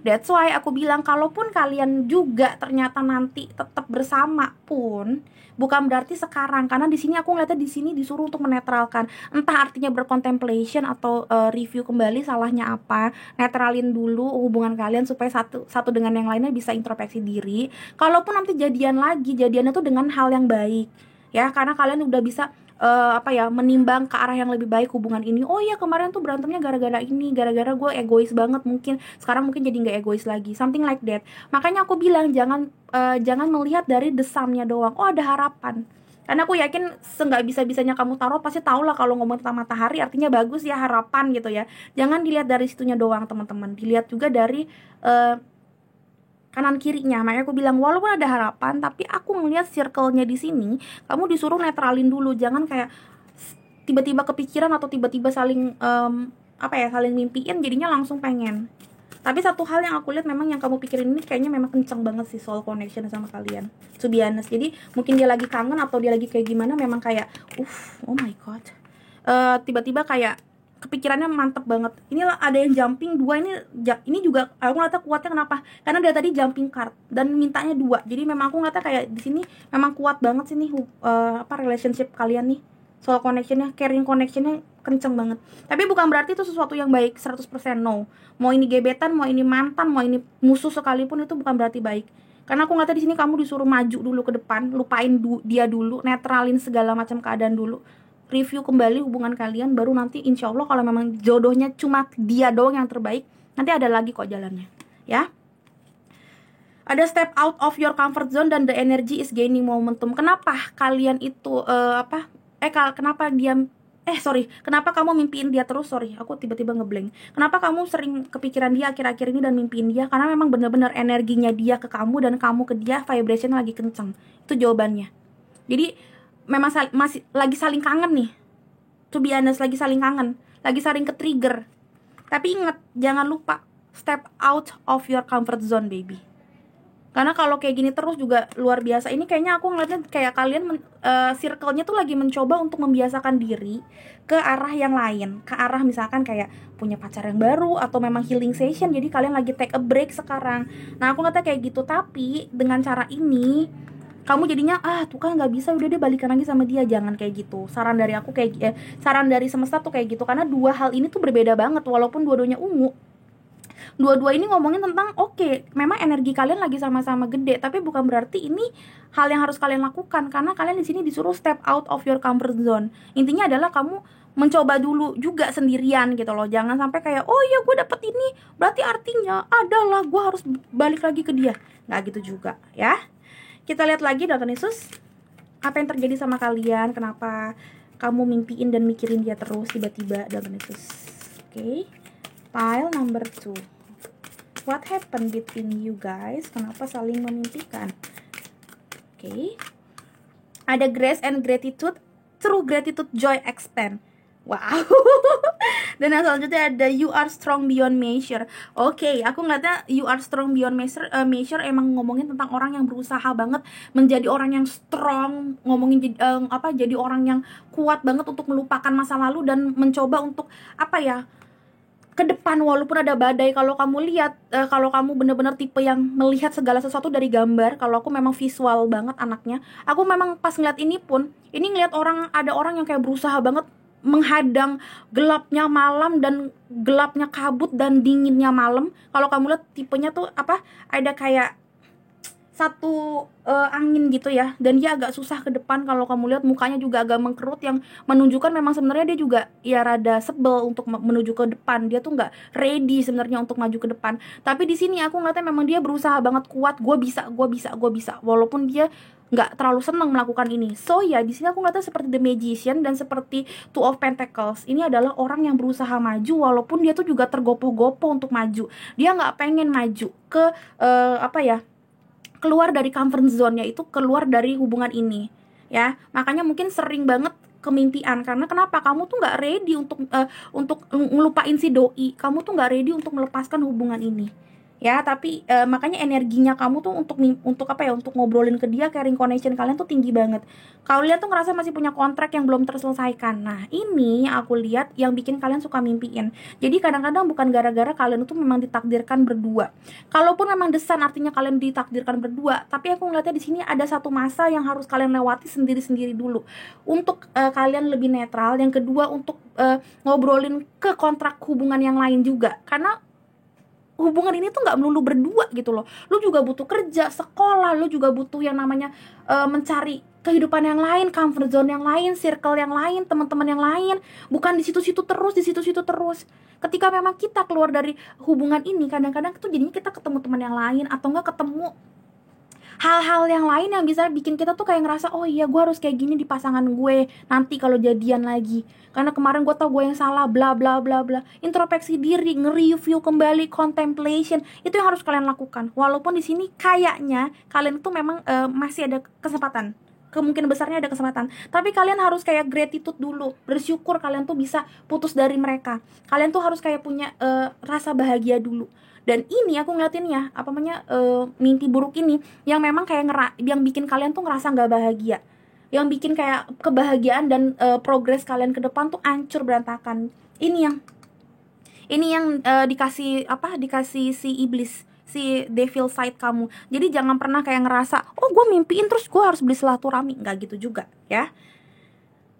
That's why aku bilang, kalaupun kalian juga ternyata nanti tetap bersama pun, bukan berarti sekarang, karena di sini aku ngeliatnya di sini disuruh untuk menetralkan. Entah artinya bercontemplation atau review kembali salahnya apa, netralin dulu hubungan kalian supaya satu dengan yang lainnya bisa introspeksi diri. Kalaupun nanti jadian lagi, jadiannya tuh dengan hal yang baik, ya, karena kalian udah bisa menimbang ke arah yang lebih baik hubungan ini. Oh iya, kemarin tuh berantemnya gara-gara ini, gara-gara gue egois banget, mungkin sekarang mungkin jadi nggak egois lagi, something like that. Makanya aku bilang jangan melihat dari desamnya doang. Oh, ada harapan. Karena aku yakin seenggak bisa-bisanya kamu taruh pasti tau lah kalau ngomong tentang matahari artinya bagus ya, harapan gitu ya. Jangan dilihat dari situnya doang teman-teman, dilihat juga dari kanan kirinya. Makanya aku bilang walaupun ada harapan, tapi aku ngelihat circle-nya di sini, kamu disuruh netralin dulu. Jangan kayak tiba-tiba kepikiran atau tiba-tiba saling saling mimpiin jadinya langsung pengen. Tapi satu hal yang aku lihat memang yang kamu pikirin ini kayaknya memang kencang banget sih soul connection sama kalian, to be honest. Jadi mungkin dia lagi kangen atau dia lagi kayak gimana, memang kayak oh my god, tiba-tiba kayak kepikirannya mantep banget. Inilah ada yang jumping 2, ini juga aku ngeliatnya kuatnya kenapa? Karena dia tadi jumping card dan mintanya 2. Jadi memang aku ngeliatnya kayak di sini memang kuat banget sih nih relationship kalian nih. Soal connectionnya, caring connectionnya kenceng banget. Tapi bukan berarti itu sesuatu yang baik 100% no. Mau ini gebetan, mau ini mantan, mau ini musuh sekalipun, itu bukan berarti baik. Karena aku ngeliatnya di sini kamu disuruh maju dulu ke depan, lupain dia dulu, netralin segala macam keadaan dulu. Review kembali hubungan kalian, baru nanti insya Allah kalau memang jodohnya cuma dia doang yang terbaik, nanti ada lagi kok jalannya, ya. Ada step out of your comfort zone dan the energy is gaining momentum. Kenapa kalian itu kenapa kamu mimpiin dia terus? Aku tiba-tiba ngeblank. Kenapa kamu sering kepikiran dia akhir-akhir ini dan mimpiin dia? Karena memang benar-benar energinya dia ke kamu dan kamu ke dia vibration lagi kenceng. Itu jawabannya. Jadi memang masih lagi saling kangen nih, to be honest, lagi saling kangen, lagi saling ke trigger. Tapi ingat, jangan lupa step out of your comfort zone, baby. Karena kalau kayak gini terus juga luar biasa. Ini kayaknya aku ngeliatnya kayak kalian circle-nya tuh lagi mencoba untuk membiasakan diri ke arah yang lain, ke arah misalkan kayak punya pacar yang baru atau memang healing session. Jadi kalian lagi take a break sekarang. Nah, aku ngeliatnya kayak gitu. Tapi dengan cara ini kamu jadinya tuh kan nggak bisa, udah deh balikan lagi sama dia. Jangan kayak gitu. Saran dari aku saran dari semesta tuh kayak gitu. Karena dua hal ini tuh berbeda banget walaupun dua-duanya ungu. Dua-dua ini ngomongin tentang memang energi kalian lagi sama-sama gede, tapi bukan berarti ini hal yang harus kalian lakukan, karena kalian di sini disuruh step out of your comfort zone. Intinya adalah kamu mencoba dulu juga sendirian gitu loh. Jangan sampai kayak oh iya gue dapet ini berarti artinya adalah gue harus balik lagi ke dia. Nggak gitu juga ya. Kita lihat lagi Dalton Yesus, apa yang terjadi sama kalian, kenapa kamu mimpiin dan mikirin dia terus tiba-tiba, Dalton Yesus. Pile number 2. What happened between you guys? Kenapa saling memimpikan? Ada grace and gratitude. True gratitude, joy expand. Wow. Dan yang selanjutnya ada you are strong beyond measure. Aku ngeliatnya you are strong beyond measure emang ngomongin tentang orang yang berusaha banget menjadi orang yang strong, ngomongin jadi orang yang kuat banget untuk melupakan masa lalu dan mencoba untuk ke depan walaupun ada badai. Kalau kamu lihat, kalau kamu bener-bener tipe yang melihat segala sesuatu dari gambar, kalau aku memang visual banget anaknya, aku memang pas ngeliat ini pun, ini ngeliat ada orang yang kayak berusaha banget menghadang gelapnya malam dan gelapnya kabut dan dinginnya malam. Kalau kamu lihat tipenya tuh apa, ada kayak satu angin gitu ya, dan dia agak susah ke depan. Kalau kamu lihat mukanya juga agak mengkerut, yang menunjukkan memang sebenarnya dia juga ya rada sebel untuk menuju ke depan. Dia tuh nggak ready sebenarnya untuk maju ke depan. Tapi di sini aku ngeliatnya memang dia berusaha banget kuat, gue bisa, gue bisa, gue bisa, walaupun dia nggak terlalu senang melakukan ini. So ya di sini aku ngeliatnya seperti The Magician dan seperti Two of Pentacles. Ini adalah orang yang berusaha maju walaupun dia tuh juga tergopoh-gopoh untuk maju. Dia nggak pengen maju ke apa ya, keluar dari comfort zone-nya, itu keluar dari hubungan ini ya. Makanya mungkin sering banget kemimpian, karena kenapa, kamu tuh nggak ready untuk ngelupain si doi, kamu tuh nggak ready untuk melepaskan hubungan ini ya. Tapi makanya energinya kamu tuh untuk apa ya, untuk ngobrolin ke dia, caring connection kalian tuh tinggi banget. Kalian tuh ngerasa masih punya kontrak yang belum terselesaikan. Nah ini aku lihat yang bikin kalian suka mimpiin. Jadi kadang-kadang bukan gara-gara kalian tuh memang ditakdirkan berdua. Kalaupun memang desan artinya kalian ditakdirkan berdua, tapi aku ngeliatnya di sini ada satu masa yang harus kalian lewati sendiri-sendiri dulu untuk kalian lebih netral. Yang kedua untuk ngobrolin ke kontrak hubungan yang lain juga, karena hubungan ini tuh nggak melulu berdua gitu loh. Lu juga butuh kerja, sekolah, lu juga butuh yang namanya mencari kehidupan yang lain, comfort zone yang lain, circle yang lain, teman-teman yang lain. Bukan di situ-situ terus, di situ-situ terus. Ketika memang kita keluar dari hubungan ini, kadang-kadang tuh jadinya kita ketemu teman yang lain, atau enggak ketemu hal-hal yang lain yang bisa bikin kita tuh kayak ngerasa, oh iya gue harus kayak gini di pasangan gue nanti kalau jadian lagi, karena kemarin gue tau gue yang salah, bla bla bla bla. Introspeksi diri, nge-review kembali, contemplation, itu yang harus kalian lakukan. Walaupun di sini kayaknya kalian tuh memang masih ada kesempatan, kemungkinan besarnya ada kesempatan, tapi kalian harus kayak gratitude dulu, bersyukur kalian tuh bisa putus dari mereka. Kalian tuh harus kayak punya rasa bahagia dulu. Dan ini aku ngeliatinnya apa namanya, mimpi buruk ini yang memang kayak yang bikin kalian tuh ngerasa nggak bahagia, yang bikin kayak kebahagiaan dan progres kalian ke depan tuh hancur berantakan. Ini yang dikasih si iblis, si devil side kamu. Jadi jangan pernah kayak ngerasa, oh gue mimpiin terus gue harus beli silaturahmi, nggak gitu juga ya.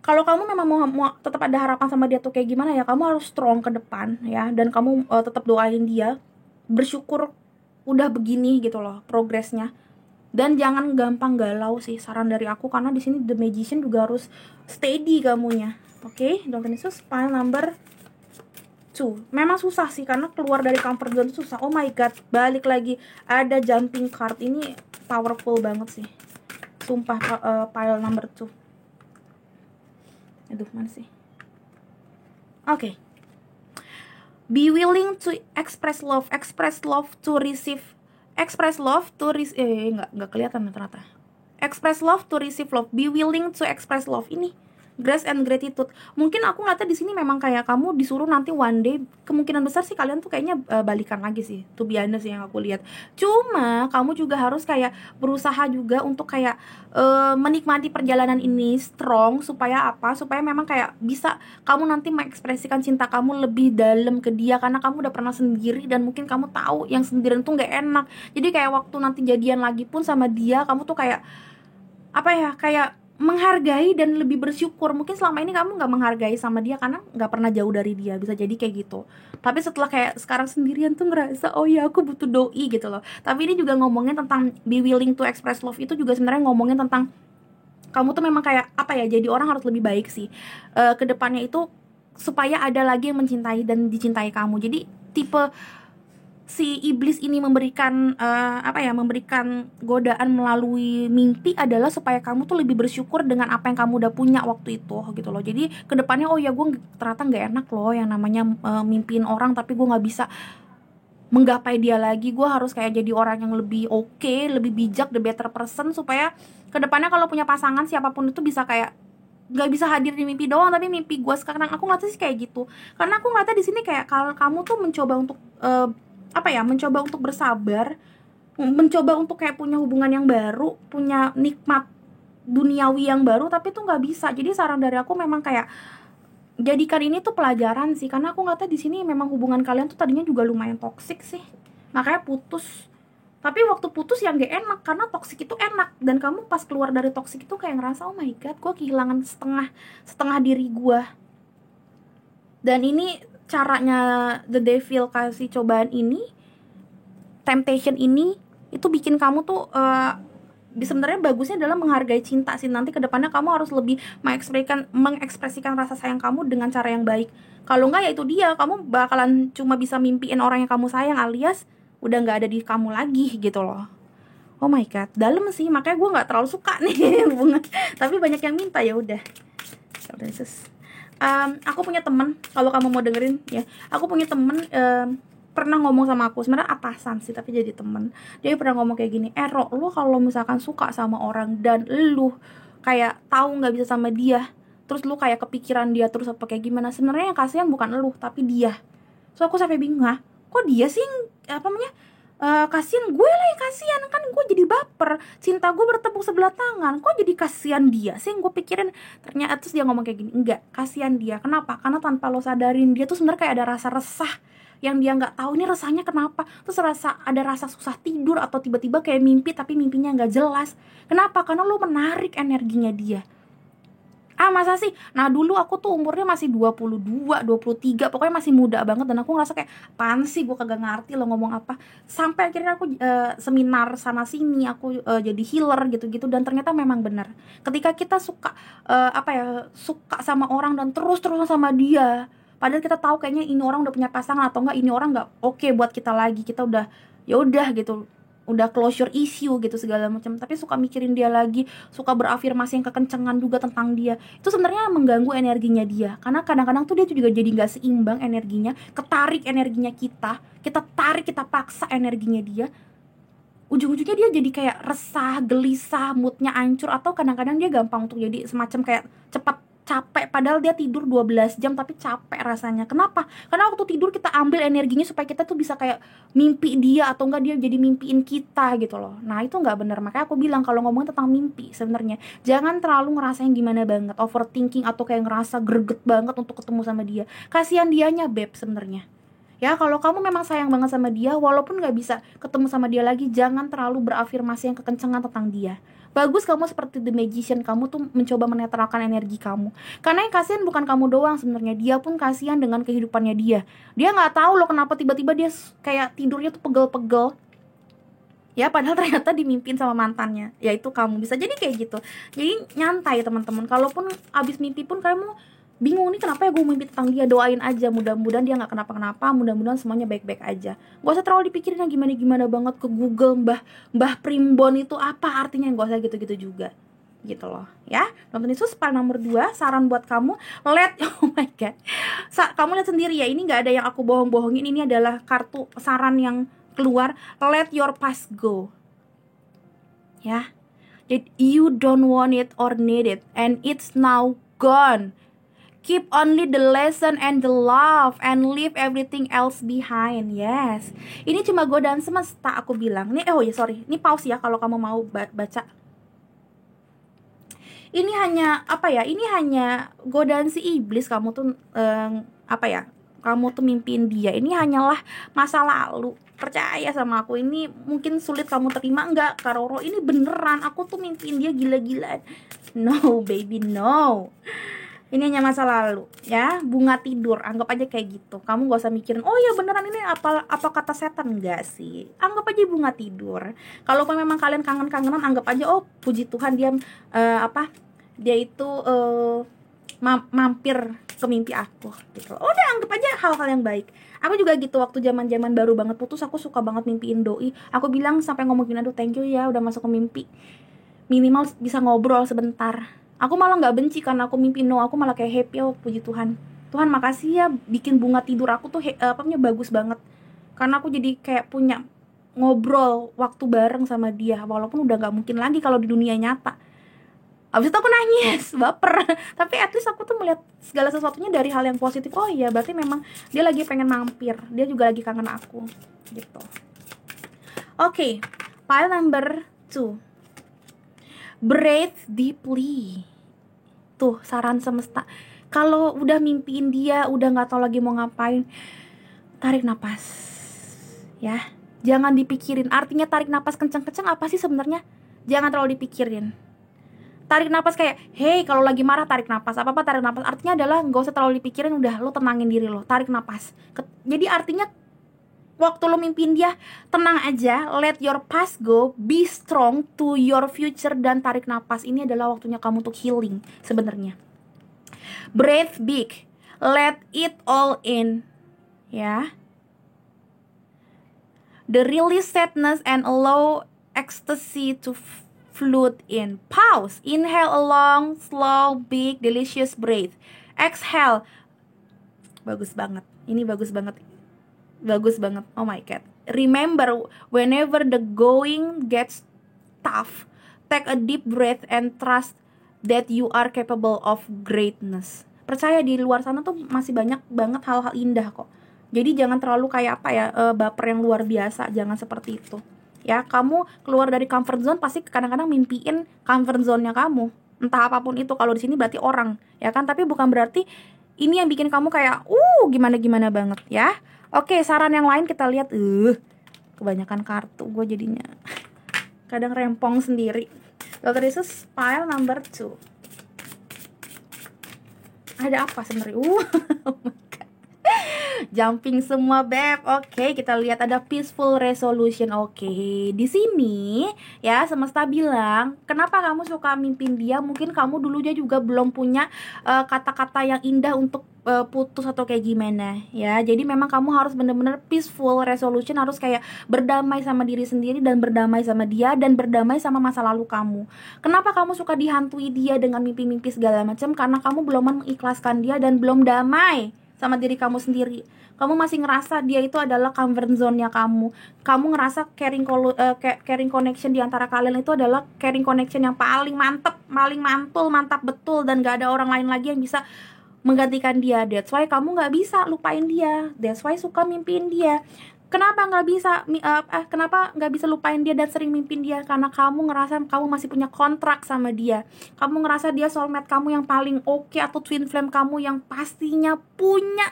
Kalau kamu memang mau tetap ada harapan sama dia tuh kayak gimana ya, kamu harus strong ke depan ya, dan kamu tetap doain dia, bersyukur udah begini gitu loh progresnya. Dan jangan gampang galau sih, saran dari aku, karena di sini The Magician juga harus steady kamunya. Oke, Don't Yesus, pile number 2. Memang susah sih, karena keluar dari comfort zone susah. Oh my god, balik lagi ada jumping card. Ini powerful banget sih, sumpah. Pile number 2. Aduh, mana sih? Oke. Be willing to express love to receive. Express love to receive. Nggak kelihatan ternyata. Express love to receive love. Be willing to express love. Ini grace and gratitude. Mungkin aku ngeliatnya di sini memang kayak kamu disuruh nanti one day, kemungkinan besar sih kalian tuh kayaknya balikan lagi sih, to be honest sih yang aku lihat. Cuma kamu juga harus kayak berusaha juga untuk kayak menikmati perjalanan ini strong, supaya apa? Supaya memang kayak bisa kamu nanti mengekspresikan cinta kamu lebih dalam ke dia, karena kamu udah pernah sendiri dan mungkin kamu tahu yang sendirian tuh nggak enak. Jadi kayak waktu nanti jadian lagi pun sama dia, kamu tuh kayak apa ya, kayak menghargai dan lebih bersyukur. Mungkin selama ini kamu nggak menghargai sama dia karena nggak pernah jauh dari dia, bisa jadi kayak gitu. Tapi setelah kayak sekarang sendirian tuh ngerasa, oh ya aku butuh doi gitu loh. Tapi ini juga ngomongin tentang be willing to express love, itu juga sebenarnya ngomongin tentang kamu tuh memang kayak apa ya, jadi orang harus lebih baik sih kedepannya itu, supaya ada lagi yang mencintai dan dicintai kamu. Jadi tipe si iblis ini memberikan memberikan godaan melalui mimpi adalah supaya kamu tuh lebih bersyukur dengan apa yang kamu udah punya waktu itu gitu loh. Jadi kedepannya, oh ya gue ternyata nggak enak loh yang namanya mimpiin orang tapi gue nggak bisa menggapai dia lagi. Gue harus kayak jadi orang yang lebih oke, lebih bijak, the better person, supaya kedepannya kalau punya pasangan siapapun itu bisa kayak nggak bisa hadir di mimpi doang, tapi mimpi gue sekarang. Aku ngeliatnya sih kayak gitu, karena aku ngeliatnya di sini kayak kalau kamu tuh mencoba untuk mencoba untuk bersabar, mencoba untuk kayak punya hubungan yang baru, punya nikmat duniawi yang baru, tapi tuh nggak bisa. Jadi saran dari aku memang kayak jadikan ini tuh pelajaran sih, karena aku nggak tahu di sini memang hubungan kalian tuh tadinya juga lumayan toksik sih, makanya putus. Tapi waktu putus yang gak enak, karena toksik itu enak, dan kamu pas keluar dari toksik itu kayak ngerasa, oh my god, gue kehilangan setengah diri gue. Dan ini caranya the devil kasih cobaan ini, temptation ini, itu bikin kamu tuh sebenarnya bagusnya adalah menghargai cinta sih. Nanti kedepannya kamu harus lebih mengekspresikan rasa sayang kamu dengan cara yang baik. Kalau enggak ya itu dia, kamu bakalan cuma bisa mimpiin orang yang kamu sayang, alias udah nggak ada di kamu lagi gitu loh. Oh my god, dalam sih, makanya gue nggak terlalu suka nih hubungan. Tapi banyak yang minta, ya udah. Aku punya temen, kalau kamu mau dengerin ya, aku punya temen pernah ngomong sama aku, sebenarnya atasan sih tapi jadi temen. Dia pernah ngomong kayak gini, Ro, lu kalau misalkan suka sama orang dan lu kayak tahu nggak bisa sama dia, terus lu kayak kepikiran dia terus apa kayak gimana, sebenarnya yang kasihan bukan lu tapi dia. So aku sampai bingung, kok dia sih apa namanya, kasihan gue lah yang kasihan, kan gue jadi baper, cinta gue bertepuk sebelah tangan, kok jadi kasihan dia sih, gue pikirin. Ternyata terus dia ngomong kayak gini, enggak, kasihan dia, kenapa? Karena tanpa lo sadarin dia tuh sebenarnya kayak ada rasa resah yang dia nggak tahu ini rasanya kenapa. Terus ada rasa susah tidur, atau tiba-tiba kayak mimpi tapi mimpinya nggak jelas. Kenapa? Karena lo menarik energinya dia. Masa sih? Nah dulu aku tuh umurnya masih 22, 23, pokoknya masih muda banget. Dan aku ngerasa kayak, apaan sih, gue kagak ngerti lo ngomong apa. Sampai akhirnya aku seminar sana sini, aku jadi healer gitu-gitu. Dan ternyata memang benar, ketika kita suka suka sama orang dan terus-terusan sama dia, padahal kita tahu kayaknya ini orang udah punya pasangan, atau enggak ini orang nggak oke buat kita lagi, kita udah ya udah gitu, udah closure issue gitu segala macam, tapi suka mikirin dia lagi, suka berafirmasi yang kekencengan juga tentang dia, itu sebenarnya mengganggu energinya dia. Karena kadang-kadang tuh dia juga jadi nggak seimbang energinya, ketarik energinya kita tarik, kita paksa energinya dia, ujung-ujungnya dia jadi kayak resah, gelisah, moodnya hancur, atau kadang-kadang dia gampang untuk jadi semacam kayak cepat capek, padahal dia tidur 12 jam tapi capek rasanya. Kenapa? Karena waktu tidur kita ambil energinya supaya kita tuh bisa kayak mimpi dia, atau enggak dia jadi mimpiin kita gitu loh. Nah itu nggak benar. Makanya aku bilang kalau ngomong tentang mimpi, sebenarnya jangan terlalu ngerasain gimana banget, overthinking atau kayak ngerasa greget banget untuk ketemu sama dia. Kasihan dianya beb sebenarnya. Ya kalau kamu memang sayang banget sama dia, walaupun gak bisa ketemu sama dia lagi, jangan terlalu berafirmasi yang kekencangan tentang dia. Bagus kamu seperti The Magician, kamu tuh mencoba menetralkan energi kamu. Karena yang kasihan bukan kamu doang sebenarnya, dia pun kasihan dengan kehidupannya dia. Dia nggak tahu loh kenapa tiba-tiba dia kayak tidurnya tuh pegel-pegel. Ya padahal ternyata dimimpin sama mantannya, yaitu kamu. Bisa jadi kayak gitu. Jadi nyantai teman-teman. Kalaupun abis mimpi pun kamu bingung nih kenapa ya gue mimpi tentang dia, doain aja, mudah-mudahan dia nggak kenapa-kenapa, mudah-mudahan semuanya baik-baik aja. Gak usah terlalu dipikirin yang gimana-gimana banget, ke Google Mbah Primbon itu apa artinya, gak usah gitu-gitu juga gitu loh ya. Nonton itu part nomor 2, saran buat kamu, oh my god, kamu lihat sendiri ya, ini nggak ada yang aku bohong-bohongin, ini adalah kartu saran yang keluar. Let your past go ya, that you don't want it or need it and it's now gone. Keep only the lesson and the love and leave everything else behind. Yes. Ini cuma godaan semesta, aku bilang. Nih, sorry. Ini pause ya kalau kamu mau baca. Ini hanya Ini hanya godaan si iblis. Kamu tuh kamu tuh mimpiin dia. Ini hanyalah masa lalu. Percaya sama aku, ini mungkin sulit kamu terima. Enggak, Kak Roro, ini beneran. Aku tuh mimpiin dia gila-gilaan. No, baby, no. Ini hanya masa lalu ya, bunga tidur, anggap aja kayak gitu. Kamu gak usah mikirin, oh ya beneran ini apa kata setan, enggak sih. Anggap aja bunga tidur. Kalau memang kalian kangen-kangenan, anggap aja, oh puji Tuhan dia dia itu mampir ke mimpi aku gitu. Udah anggap aja hal-hal yang baik. Aku juga gitu, waktu zaman-zaman baru banget putus, aku suka banget mimpiin doi. Aku bilang sampai ngomongin, aduh thank you ya udah masuk ke mimpi, minimal bisa ngobrol sebentar. Aku malah nggak benci karena aku mimpi, no, aku malah kayak happy. Oh puji Tuhan, Tuhan makasih ya bikin bunga tidur aku tuh bagus banget, karena aku jadi kayak punya ngobrol waktu bareng sama dia, walaupun udah nggak mungkin lagi kalau di dunia nyata. Abis itu aku nangis, baper. Tapi at least aku tuh melihat segala sesuatunya dari hal yang positif. Oh iya, berarti memang dia lagi pengen mampir, dia juga lagi kangen aku gitu. Oke, pile number 2, breathe deeply. Tuh saran semesta, Kalau udah mimpiin dia, udah nggak tahu lagi mau ngapain, tarik napas, ya. Jangan dipikirin. Artinya tarik napas kenceng-kenceng apa sih sebenarnya? Jangan terlalu dipikirin. Tarik napas kayak, hey, kalau lagi marah tarik napas, apa-apa tarik napas. Artinya adalah nggak usah terlalu dipikirin, udah lo tenangin diri lo, tarik napas. Jadi artinya waktu lo mimpiin dia, tenang aja, let your past go, be strong to your future, dan tarik napas. Ini adalah waktunya kamu untuk healing sebenarnya. Breathe big, let it all in, ya. The release sadness and allow ecstasy to float in. Pause. Inhale a long, slow, big, delicious breath. Exhale. Bagus banget. Ini bagus banget. Bagus banget. Oh my god. Remember, whenever the going gets tough, take a deep breath and trust that you are capable of greatness. Percaya di luar sana tuh masih banyak banget hal-hal indah kok. Jadi jangan terlalu kayak apa ya, baper yang luar biasa. Jangan seperti itu. Ya, kamu keluar dari comfort zone pasti kadang-kadang mimpiin comfort zone-nya kamu. Entah apapun itu, kalau di sini berarti orang, ya kan? Tapi bukan berarti ini yang bikin kamu kayak gimana-gimana banget, ya. Oke, saran yang lain kita lihat. Kebanyakan kartu gue jadinya. Kadang rempong sendiri. Dr. Yesus, pile number 2. Ada apa sebenarnya? Oh my god. Jumping semua, beb. Oke, kita lihat ada peaceful resolution. Oke, di sini ya semesta bilang, kenapa kamu suka mimpin dia? Mungkin kamu dulunya juga belum punya kata-kata yang indah untuk putus atau kayak gimana ya. Jadi memang kamu harus bener-bener peaceful resolution, harus kayak berdamai sama diri sendiri dan berdamai sama dia dan berdamai sama masa lalu kamu. Kenapa kamu suka dihantui dia dengan mimpi-mimpi segala macam? Karena kamu belum mengikhlaskan dia dan belum damai sama diri kamu sendiri. Kamu masih ngerasa dia itu adalah comfort zone-nya kamu. Kamu ngerasa caring connection di antara kalian itu adalah caring connection yang paling mantep, paling mantul, mantap betul, dan gak ada orang lain lagi yang bisa menggantikan dia. That's why kamu gak bisa lupain dia. That's why suka mimpiin dia. Kenapa nggak bisa lupain dia dan sering mimpin dia? Karena kamu ngerasa kamu masih punya kontrak sama dia. Kamu ngerasa dia soulmate kamu yang paling oke, atau twin flame kamu yang pastinya punya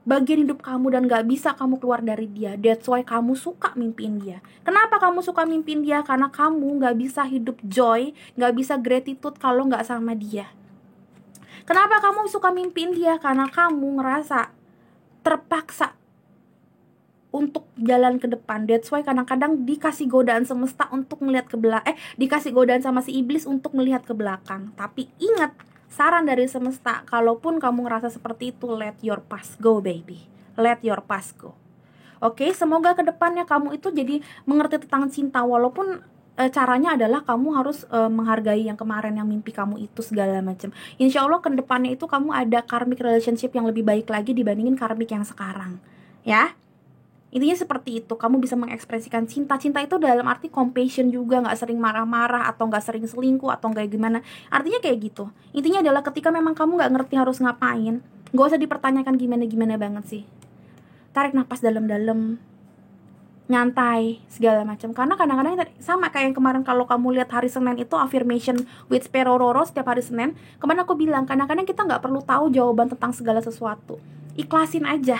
bagian hidup kamu dan gak bisa kamu keluar dari dia. That's why kamu suka mimpin dia. Kenapa kamu suka mimpin dia? Karena kamu gak bisa hidup joy, gak bisa gratitude kalau gak sama dia. Kenapa kamu suka mimpin dia? Karena kamu ngerasa terpaksa untuk jalan ke depan. That's why kadang-kadang dikasih godaan semesta untuk ngelihat ke belakang, dikasih godaan sama si iblis untuk melihat ke belakang. Tapi ingat, saran dari semesta, kalaupun kamu ngerasa seperti itu, let your past go, baby. Let your past go. Oke, semoga ke depannya kamu itu jadi mengerti tentang cinta, walaupun caranya adalah kamu harus menghargai yang kemarin, yang mimpi kamu itu segala macam. Insya Allah ke depannya itu kamu ada karmic relationship yang lebih baik lagi dibandingin karmic yang sekarang, ya. Intinya seperti itu, kamu bisa mengekspresikan cinta. Cinta itu dalam arti compassion juga, gak sering marah-marah atau gak sering selingkuh atau gak gimana. Artinya kayak gitu. Intinya adalah ketika memang kamu gak ngerti harus ngapain, gak usah dipertanyakan gimana-gimana banget sih. Tarik napas dalam-dalam, nyantai, segala macam. Karena kadang-kadang sama kayak yang kemarin, kalau kamu lihat hari Senin itu affirmation with Perororo setiap hari Senin. Kemarin aku bilang, kadang-kadang kita gak perlu tahu jawaban tentang segala sesuatu. Ikhlasin aja.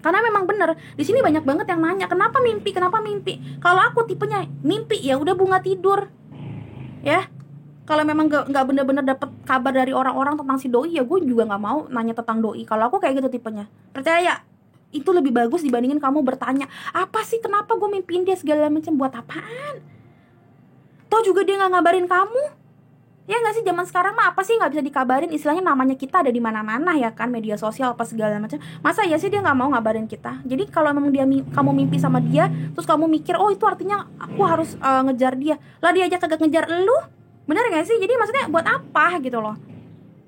Karena memang bener, di sini banyak banget yang nanya, kenapa mimpi? Kalau aku tipenya mimpi ya udah bunga tidur, ya. Kalau memang nggak bener-bener dapet kabar dari orang-orang tentang si doi, ya gue juga nggak mau nanya tentang doi. Kalau aku kayak gitu tipenya, percaya itu lebih bagus dibandingin kamu bertanya, apa sih, kenapa gue mimpiin dia segala macam, buat apaan? Toh juga dia nggak ngabarin kamu. Ya nggak sih, zaman sekarang mah apa sih nggak bisa dikabarin, istilahnya namanya kita ada di mana-mana ya kan, media sosial apa segala macam. Masa ya sih dia nggak mau ngabarin kita? Jadi kalau memang kamu mimpi sama dia, terus kamu mikir, oh itu artinya aku harus ngejar dia, lah dia aja kagak ngejar elu, bener nggak sih? Jadi maksudnya buat apa gitu loh?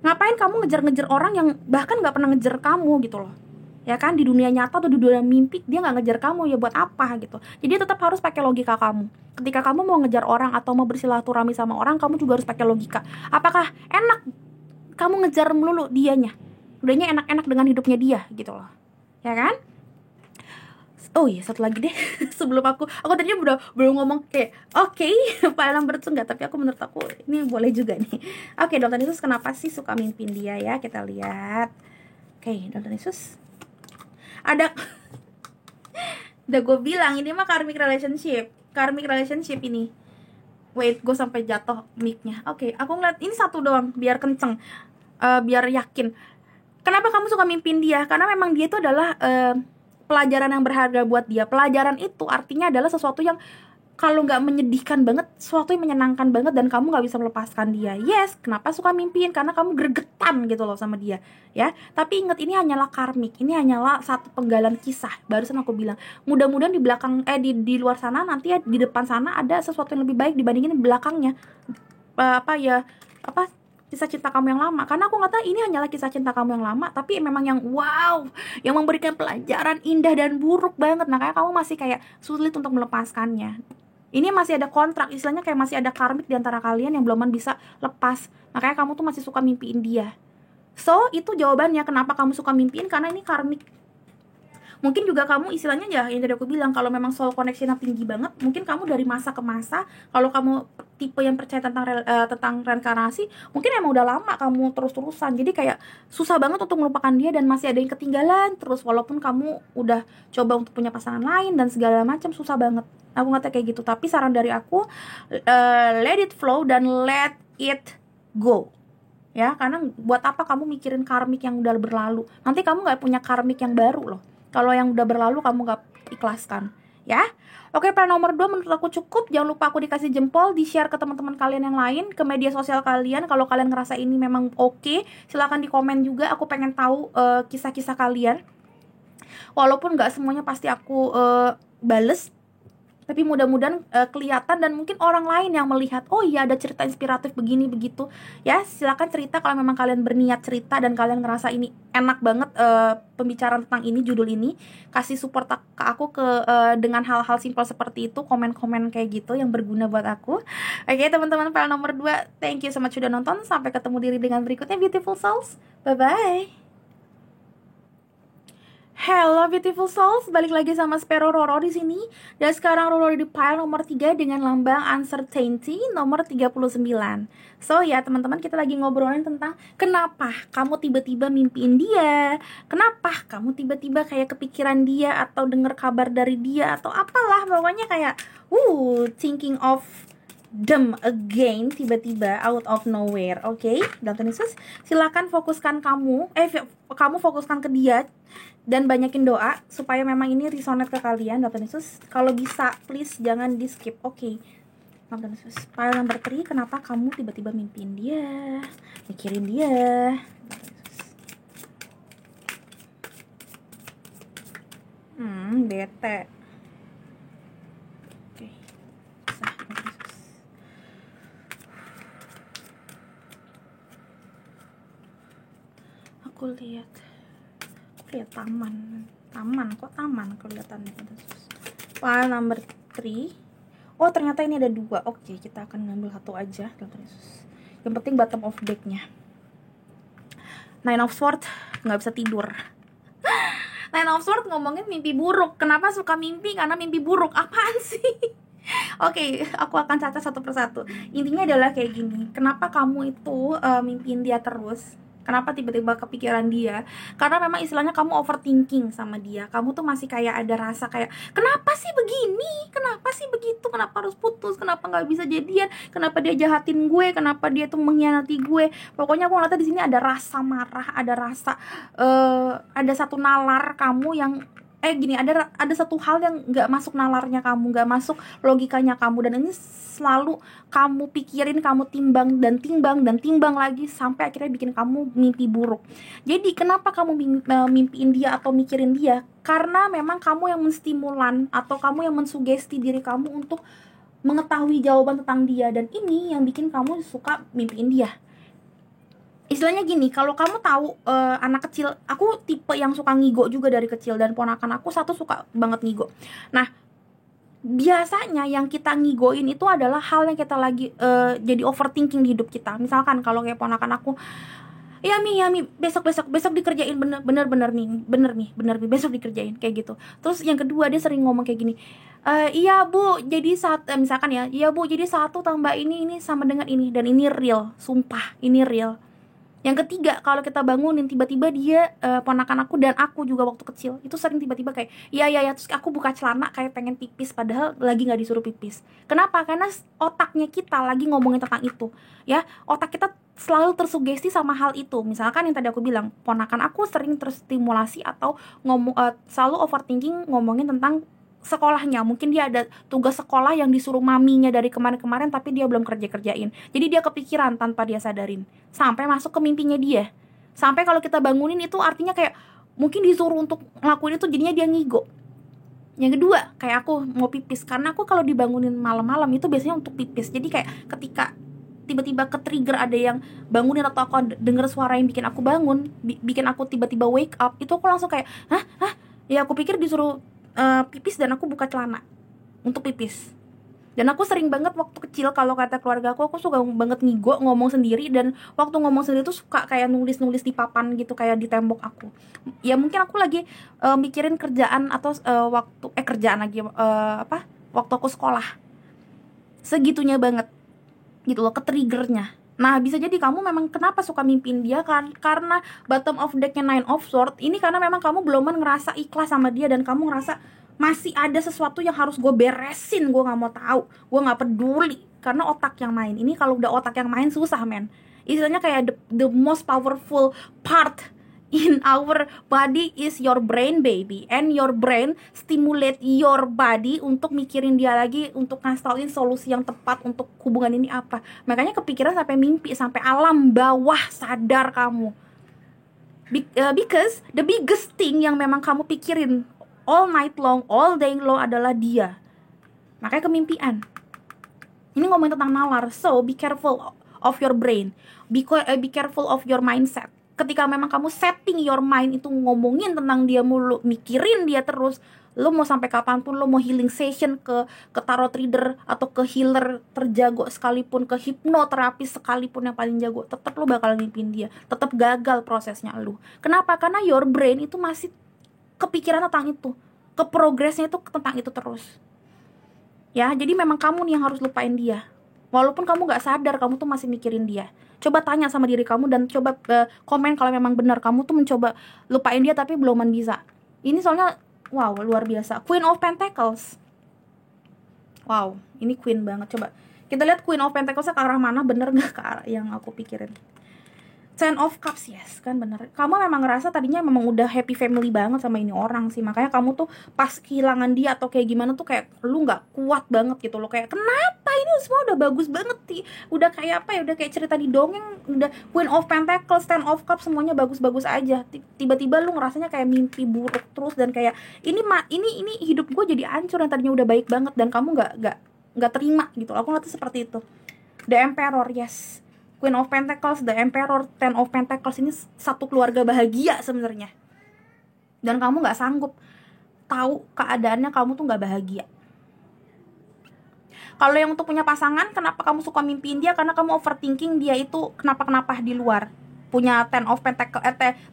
Ngapain kamu ngejar-ngejar orang yang bahkan nggak pernah ngejar kamu gitu loh? Ya kan, di dunia nyata atau di dunia mimpi dia nggak ngejar kamu, ya buat apa gitu. Jadi tetap harus pakai logika kamu. Ketika kamu mau ngejar orang atau mau bersilaturahmi sama orang, kamu juga harus pakai logika. Apakah enak kamu ngejar melulu dianya? Udahnya enak-enak dengan hidupnya dia gitu loh, ya kan? Oh iya, satu lagi deh. Sebelum aku tadinya udah belum ngomong kayak oke, file number 2 enggak, tapi menurut aku ini boleh juga nih. Oke, Dalton Yesus kenapa sih suka mimpin dia ya? Kita lihat. Oke, Dalton Yesus. Ada udah gue bilang ini mah karmic relationship. Karmic relationship ini. Wait, gue sampai jatuh mic-nya. Oke, aku ngeliat ini satu doang biar kenceng. Biar yakin. Kenapa kamu suka mimpin dia? Karena memang dia itu adalah pelajaran yang berharga buat dia. Pelajaran itu artinya adalah sesuatu yang kalau nggak menyedihkan banget, sesuatu yang menyenangkan banget dan kamu nggak bisa melepaskan dia. Yes, kenapa suka mimpin? Karena kamu gregetan gitu loh sama dia, ya. Tapi ingat, ini hanyalah karmik, ini hanyalah satu penggalan kisah. Barusan aku bilang, mudah-mudahan di belakang, di luar sana nanti ya, di depan sana ada sesuatu yang lebih baik dibandingin di belakangnya. Kisah cinta kamu yang lama. Karena aku nggak tahu ini hanyalah kisah cinta kamu yang lama, tapi memang yang wow, yang memberikan pelajaran indah dan buruk banget. Makanya kamu masih kayak sulit untuk melepaskannya. Ini masih ada kontrak, istilahnya kayak masih ada karmik di antara kalian yang belum bisa lepas. Makanya kamu tuh masih suka mimpiin dia. So, itu jawabannya kenapa kamu suka mimpiin, karena ini karmik. Mungkin juga kamu istilahnya ya, yang tadi aku bilang, kalau memang soul connection-nya tinggi banget, mungkin kamu dari masa ke masa, kalau kamu tipe yang percaya tentang reinkarnasi, mungkin emang udah lama kamu terus-terusan. Jadi kayak susah banget untuk melupakan dia dan masih ada yang ketinggalan terus, walaupun kamu udah coba untuk punya pasangan lain dan segala macam, susah banget. Aku nggak kayak gitu, tapi saran dari aku, let it flow dan let it go. Ya, karena buat apa kamu mikirin karmik yang udah berlalu? Nanti kamu nggak punya karmik yang baru loh. Kalau yang udah berlalu kamu gak ikhlaskan, ya. Oke, plan nomor 2 menurut aku cukup. Jangan lupa aku dikasih jempol, di-share ke teman-teman kalian yang lain, ke media sosial kalian. Kalau kalian ngerasa ini memang oke, silahkan di komen juga. Aku pengen tahu kisah-kisah kalian. Walaupun gak semuanya pasti aku bales, tapi mudah-mudahan kelihatan dan mungkin orang lain yang melihat, oh iya ada cerita inspiratif begini begitu ya. Silakan cerita kalau memang kalian berniat cerita dan kalian ngerasa ini enak banget pembicaraan tentang ini, judul ini. Kasih support ke aku dengan hal-hal simpel seperti itu, komen-komen kayak gitu yang berguna buat aku. Oke, teman-teman, file nomor 2, thank you so much sudah nonton. Sampai ketemu diri dengan berikutnya, beautiful souls. Bye bye. Hello beautiful souls, balik lagi sama Sparrow Roro di sini. Dan sekarang Roro di pile nomor 3 dengan lambang uncertainty nomor 39. So ya teman-teman, kita lagi ngobrolin tentang kenapa kamu tiba-tiba mimpiin dia, kenapa kamu tiba-tiba kayak kepikiran dia atau dengar kabar dari dia atau apalah, pokoknya kayak thinking of them again tiba-tiba out of nowhere. Oke, Dalton Yesus, silakan fokuskan kamu fokuskan ke dia dan banyakin doa supaya memang ini resonate ke kalian, Dalton Yesus. Kalau bisa please jangan di skip. Oke, Dalton Yesus, file number 3, kenapa kamu tiba-tiba mimpiin dia, mikirin dia, bete. Aku lihat taman kelihatannya. File number 3. Oh ternyata ini ada 2. Oke, kita akan ngambil satu aja. Yang penting bottom of deck-nya. Nine of Swords, nggak bisa tidur. Nine of Swords ngomongin mimpi buruk. Kenapa suka mimpi? Karena mimpi buruk. Apaan sih? Oke, aku akan catat satu persatu. Intinya adalah kayak gini. Kenapa kamu itu mimpiin dia terus? Kenapa tiba-tiba kepikiran dia? Karena memang istilahnya kamu overthinking sama dia. Kamu tuh masih kayak ada rasa kayak, kenapa sih begini? Kenapa sih begitu? Kenapa harus putus? Kenapa nggak bisa jadian? Kenapa dia jahatin gue? Kenapa dia tuh mengkhianati gue? Pokoknya aku ngeliatnya di sini ada rasa marah, ada rasa ada satu nalar kamu yang ada satu hal yang nggak masuk nalarnya kamu, nggak masuk logikanya kamu, dan ini selalu kamu pikirin, kamu timbang lagi sampai akhirnya bikin kamu mimpi buruk. Jadi kenapa kamu mimpiin dia atau mikirin dia? Karena memang kamu yang menstimulan atau kamu yang mensugesti diri kamu untuk mengetahui jawaban tentang dia, dan ini yang bikin kamu suka mimpiin dia. Istilahnya gini, kalau kamu tahu anak kecil, aku tipe yang suka ngigo juga dari kecil, dan ponakan aku satu suka banget ngigo. Nah, biasanya yang kita ngigoin itu adalah hal yang kita lagi jadi overthinking di hidup kita. Misalkan kalau kayak ponakan aku, iya Mi, besok dikerjain, bener Mi, besok dikerjain, kayak gitu. Terus yang kedua dia sering ngomong kayak gini, iya Bu, jadi misalkan ya, iya Bu, jadi 1 tambah ini sama dengan ini, dan ini real, sumpah ini real. Yang ketiga, kalau kita bangunin tiba-tiba dia, ponakan aku dan aku juga waktu kecil itu sering tiba-tiba kayak iya, terus aku buka celana kayak pengen pipis padahal lagi nggak disuruh pipis. Kenapa? Karena otaknya kita lagi ngomongin tentang itu, ya. Otak kita selalu tersugesti sama hal itu. Misalkan yang tadi aku bilang, ponakan aku sering terstimulasi atau selalu overthinking ngomongin tentang sekolahnya. Mungkin dia ada tugas sekolah yang disuruh maminya dari kemarin-kemarin tapi dia belum kerjain. Jadi dia kepikiran tanpa dia sadarin, sampai masuk ke mimpinya dia. Sampai kalau kita bangunin itu artinya kayak mungkin disuruh untuk ngelakuin itu, jadinya dia ngigo. Yang kedua, kayak aku mau pipis, karena aku kalau dibangunin malam-malam itu biasanya untuk pipis. Jadi kayak ketika tiba-tiba ke trigger ada yang bangunin atau aku denger suara yang bikin aku bangun, bikin aku tiba-tiba wake up, itu aku langsung kayak hah, ya aku pikir disuruh pipis dan aku buka celana untuk pipis. Dan aku sering banget waktu kecil, kalau kata keluarga aku suka banget ngigo ngomong sendiri, dan waktu ngomong sendiri tuh suka kayak nulis-nulis di papan gitu, kayak di tembok aku. Ya mungkin aku lagi mikirin kerjaan atau kerjaan lagi, waktu aku sekolah. Segitunya banget gitu loh, ke triggernya. Nah, bisa jadi kamu memang kenapa suka mimpin dia kan karena bottom of decknya Nine of Swords ini, karena memang kamu belum ngerasa ikhlas sama dia dan kamu ngerasa masih ada sesuatu yang harus gue beresin, gue nggak mau tahu, gue nggak peduli, karena otak yang main ini. Kalau udah otak yang main susah men, istilahnya kayak the most powerful part in our body is your brain baby, and your brain stimulate your body untuk mikirin dia lagi, untuk ngasih tauin solusi yang tepat untuk hubungan ini apa. Makanya kepikiran sampai mimpi, sampai alam bawah sadar kamu. Because the biggest thing yang memang kamu pikirin all night long, all day long adalah dia. Makanya kemimpian. Ini ngomongin tentang nalar, so be careful of your brain, be careful of your mindset. Ketika memang kamu setting your mind itu ngomongin tentang dia mulu, mikirin dia terus, lo mau sampai kapanpun, lo mau healing session ke tarot reader atau ke healer terjago sekalipun, ke hipnoterapis sekalipun yang paling jago, tetap lo bakal ngimpin dia, tetap gagal prosesnya lo. Kenapa? Karena your brain itu masih kepikiran tentang itu, ke progresnya itu tentang itu terus. Ya, jadi memang kamu nih yang harus lupain dia. Walaupun kamu gak sadar, kamu tuh masih mikirin dia. Coba tanya sama diri kamu dan coba komen kalau memang benar kamu tuh mencoba lupain dia tapi beluman bisa. Ini soalnya wow, luar biasa. Queen of Pentacles. Wow, ini queen banget. Coba kita lihat Queen of Pentacles ke arah mana, bener gak ke arah yang aku pikirin. Ten of Cups, yes, kan bener. Kamu memang ngerasa tadinya memang udah happy family banget sama ini orang sih. Makanya kamu tuh pas kehilangan dia atau kayak gimana tuh kayak lu gak kuat banget gitu loh. Kayak kenapa ini semua udah bagus banget sih. Udah kayak apa ya, udah kayak cerita di dongeng. Udah Queen of Pentacles, Ten of Cups, semuanya bagus-bagus aja. Tiba-tiba lu ngerasanya kayak mimpi buruk terus. Dan kayak ini hidup gue jadi hancur yang tadinya udah baik banget. Dan kamu gak terima gitu. Aku ngerti seperti itu. The Emperor, yes, Queen of Pentacles, The Emperor, Ten of Pentacles, ini satu keluarga bahagia sebenarnya. Dan kamu gak sanggup tahu keadaannya kamu tuh gak bahagia. Kalau yang untuk punya pasangan, kenapa kamu suka mimpiin dia? Karena kamu overthinking dia itu kenapa-kenapa di luar. Punya Ten of Pentacles,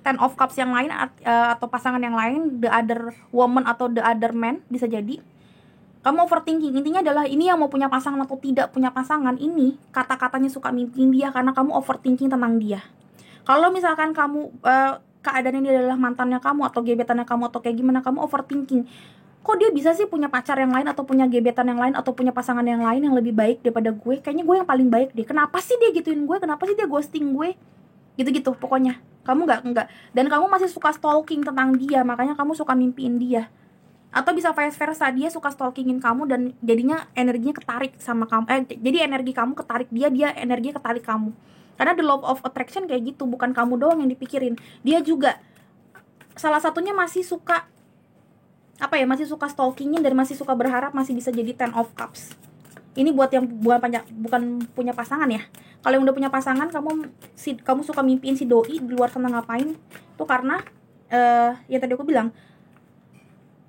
Ten of Cups yang lain, atau pasangan yang lain, the other woman atau the other man, bisa jadi. Kamu overthinking, intinya adalah ini yang mau punya pasangan atau tidak punya pasangan, ini kata-katanya suka mimpiin dia karena kamu overthinking tentang dia. Kalau misalkan kamu keadaannya dia adalah mantannya kamu atau gebetannya kamu atau kayak gimana, kamu overthinking, kok dia bisa sih punya pacar yang lain atau punya gebetan yang lain atau punya pasangan yang lain yang lebih baik daripada gue, kayaknya gue yang paling baik deh, kenapa sih dia gituin gue, kenapa sih dia ghosting gue, gitu-gitu pokoknya. Kamu nggak, dan kamu masih suka stalking tentang dia, makanya kamu suka mimpiin dia. Atau bisa vice versa, dia suka stalkingin kamu dan jadinya energinya ketarik sama kamu, jadi energi kamu ketarik dia energinya ketarik kamu. Karena the law of attraction kayak gitu, bukan kamu doang yang dipikirin, dia juga. Salah satunya masih suka masih suka stalkingin dan masih suka berharap masih bisa jadi Ten of Cups. Ini buat yang bukan punya pasangan ya. Kalau yang udah punya pasangan, kamu suka mimpiin si doi di luar sana ngapain tuh karena ya tadi aku bilang,